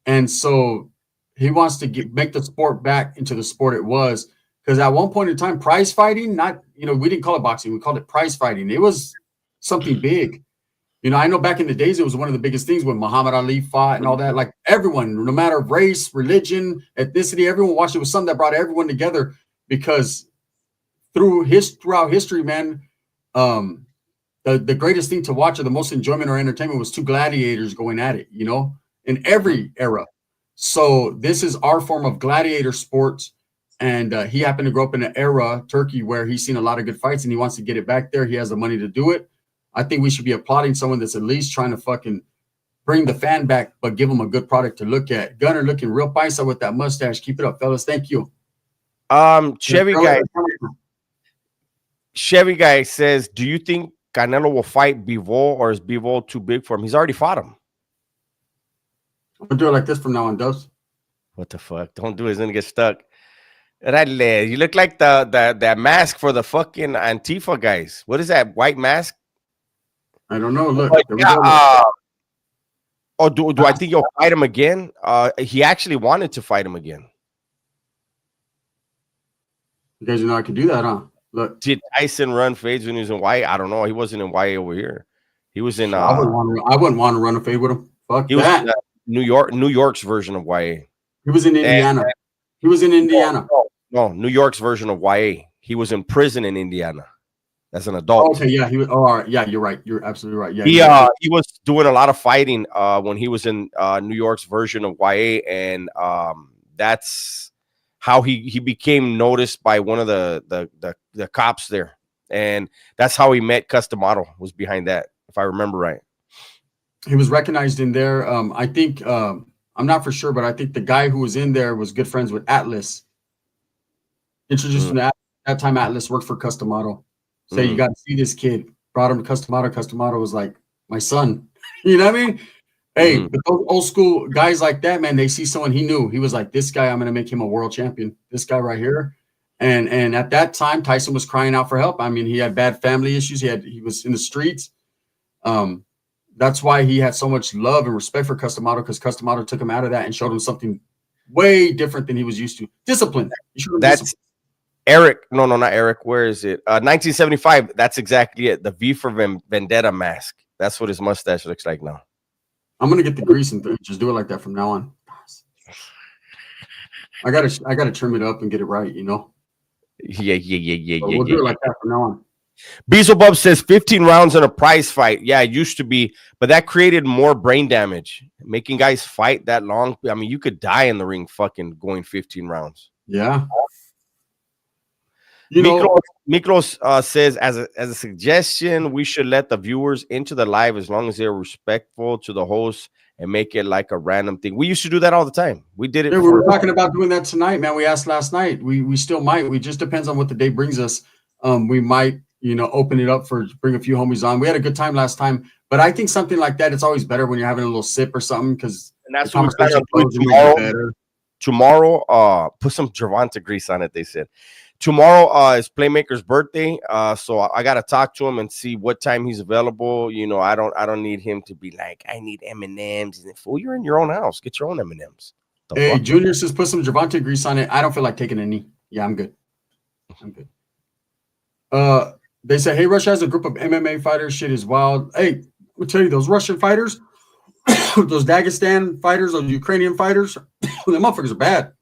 And so he wants to make the sport back into the sport it was. Because at one point in time, prize fighting, we didn't call it boxing. We called it prize fighting. It was something big. I know back in the days, it was one of the biggest things when Muhammad Ali fought and all that. Like, everyone, no matter race, religion, ethnicity, everyone watched. It was something that brought everyone together, because throughout history, man, the greatest thing to watch, or the most enjoyment or entertainment, was 2 gladiators going at it, in every era. So this is our form of gladiator sports. And he happened to grow up in an era, Turkey, where he's seen a lot of good fights, and he wants to get it back there. He has the money to do it. I think we should be applauding someone that's at least trying to fucking bring the fan back, but give them a good product to look at. Gunner looking real paisa with that mustache. Keep it up, fellas. Thank you. Chevy guy says, do you think Canelo will fight Bivol, or is Bivol too big for him? He's already fought him. I'm gonna do it like this from now on, Dubs. What the fuck? Don't do it. He's gonna get stuck. You look like that mask for the fucking Antifa guys. What is that white mask? I don't know. Look. Do I think you'll fight him again? He actually wanted to fight him again. You guys know I could do that, huh? Look. Did Tyson run fades when he was in YA? I don't know. He wasn't in YA over here. He was in. I wouldn't want to run a fade with him. Fuck he that. Was in, New York's version of YA. He was in Indiana. He was in Indiana. No, New York's version of YA. He was in prison in Indiana as an adult. Okay, yeah, he was. Oh, all right, yeah, you're right. You're absolutely right. Yeah, he was doing a lot of fighting when he was in New York's version of YA, and that's how he became noticed by one of the cops there, and that's how he met Customato. Was behind that, if I remember right. He was recognized in there. I think I'm not for sure, but I think the guy who was in there was good friends with Atlas. Introduced him to that time. Atlas worked for Customato. Say, you got to see this kid. Brought him to Customato. Customato was like, my son. You know what I mean? Hey, but those old school guys like that, man, they see someone he knew. He was like, this guy, I'm going to make him a world champion. This guy right here. And at that time, Tyson was crying out for help. I mean, he had bad family issues. He was in the streets. That's why he had so much love and respect for Customato, because Customato took him out of that and showed him something way different than he was used to. Discipline. That's discipline. Eric. No, not Eric. Where is it? 1975. That's exactly it. The V for Vendetta mask. That's what his mustache looks like now. I'm gonna get the grease and just do it like that from now on. I gotta trim it up and get it right, you know. Yeah. We'll do it like that from now on. Beelzebub says 15 rounds in a prize fight. Yeah, it used to be, but that created more brain damage. Making guys fight that long. I mean, you could die in the ring fucking going 15 rounds. Yeah. Miklos says, as a suggestion, we should let the viewers into the live as long as they're respectful to the host and make it like a random thing. We used to do that all the time. We did it. Yeah, we were talking about doing that tonight, man. We asked last night. We still might. We just depends on what the day brings us. We might, open it up for bring a few homies on. We had a good time last time, but I think something like that, it's always better when you're having a little sip or something, because that's what we're going to do tomorrow. Put some Gervonta grease on it, they said. Tomorrow is Playmaker's birthday, so I gotta talk to him and see what time he's available. I don't need him to be like, I need M&Ms. Fool, you're in your own house. Get your own M&Ms. Hey, Junior says put some Gervonta grease on it. I don't feel like taking a knee. Yeah, I'm good. They say, hey, Russia has a group of MMA fighters. Shit is wild. Hey, I'll tell you, those Russian fighters, those Dagestan fighters, those Ukrainian fighters, the motherfuckers are bad.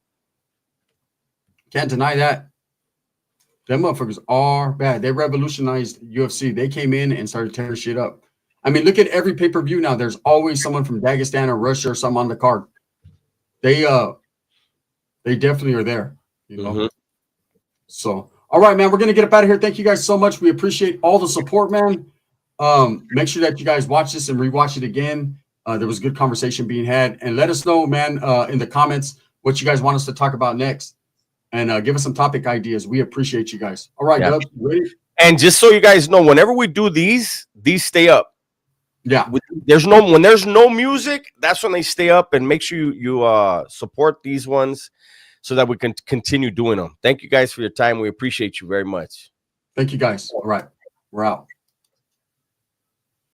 Can't deny that. Them motherfuckers are bad. They revolutionized UFC. They came in and started tearing shit up. I mean, look at every pay-per-view now. There's always someone from Dagestan or Russia or something on the card. They definitely are there, So, all right, man, we're going to get up out of here. Thank you guys so much. We appreciate all the support, man. Make sure that you guys watch this and rewatch it again. There was good conversation being had. And let us know, man, in the comments what you guys want us to talk about next. And give us some topic ideas. We appreciate you guys. All right, Dub, ready? And just so you guys know, whenever we do these stay up. Yeah. When there's no music, that's when they stay up. And make sure you support these ones so that we can continue doing them. Thank you guys for your time. We appreciate you very much. Thank you guys. All right. We're out.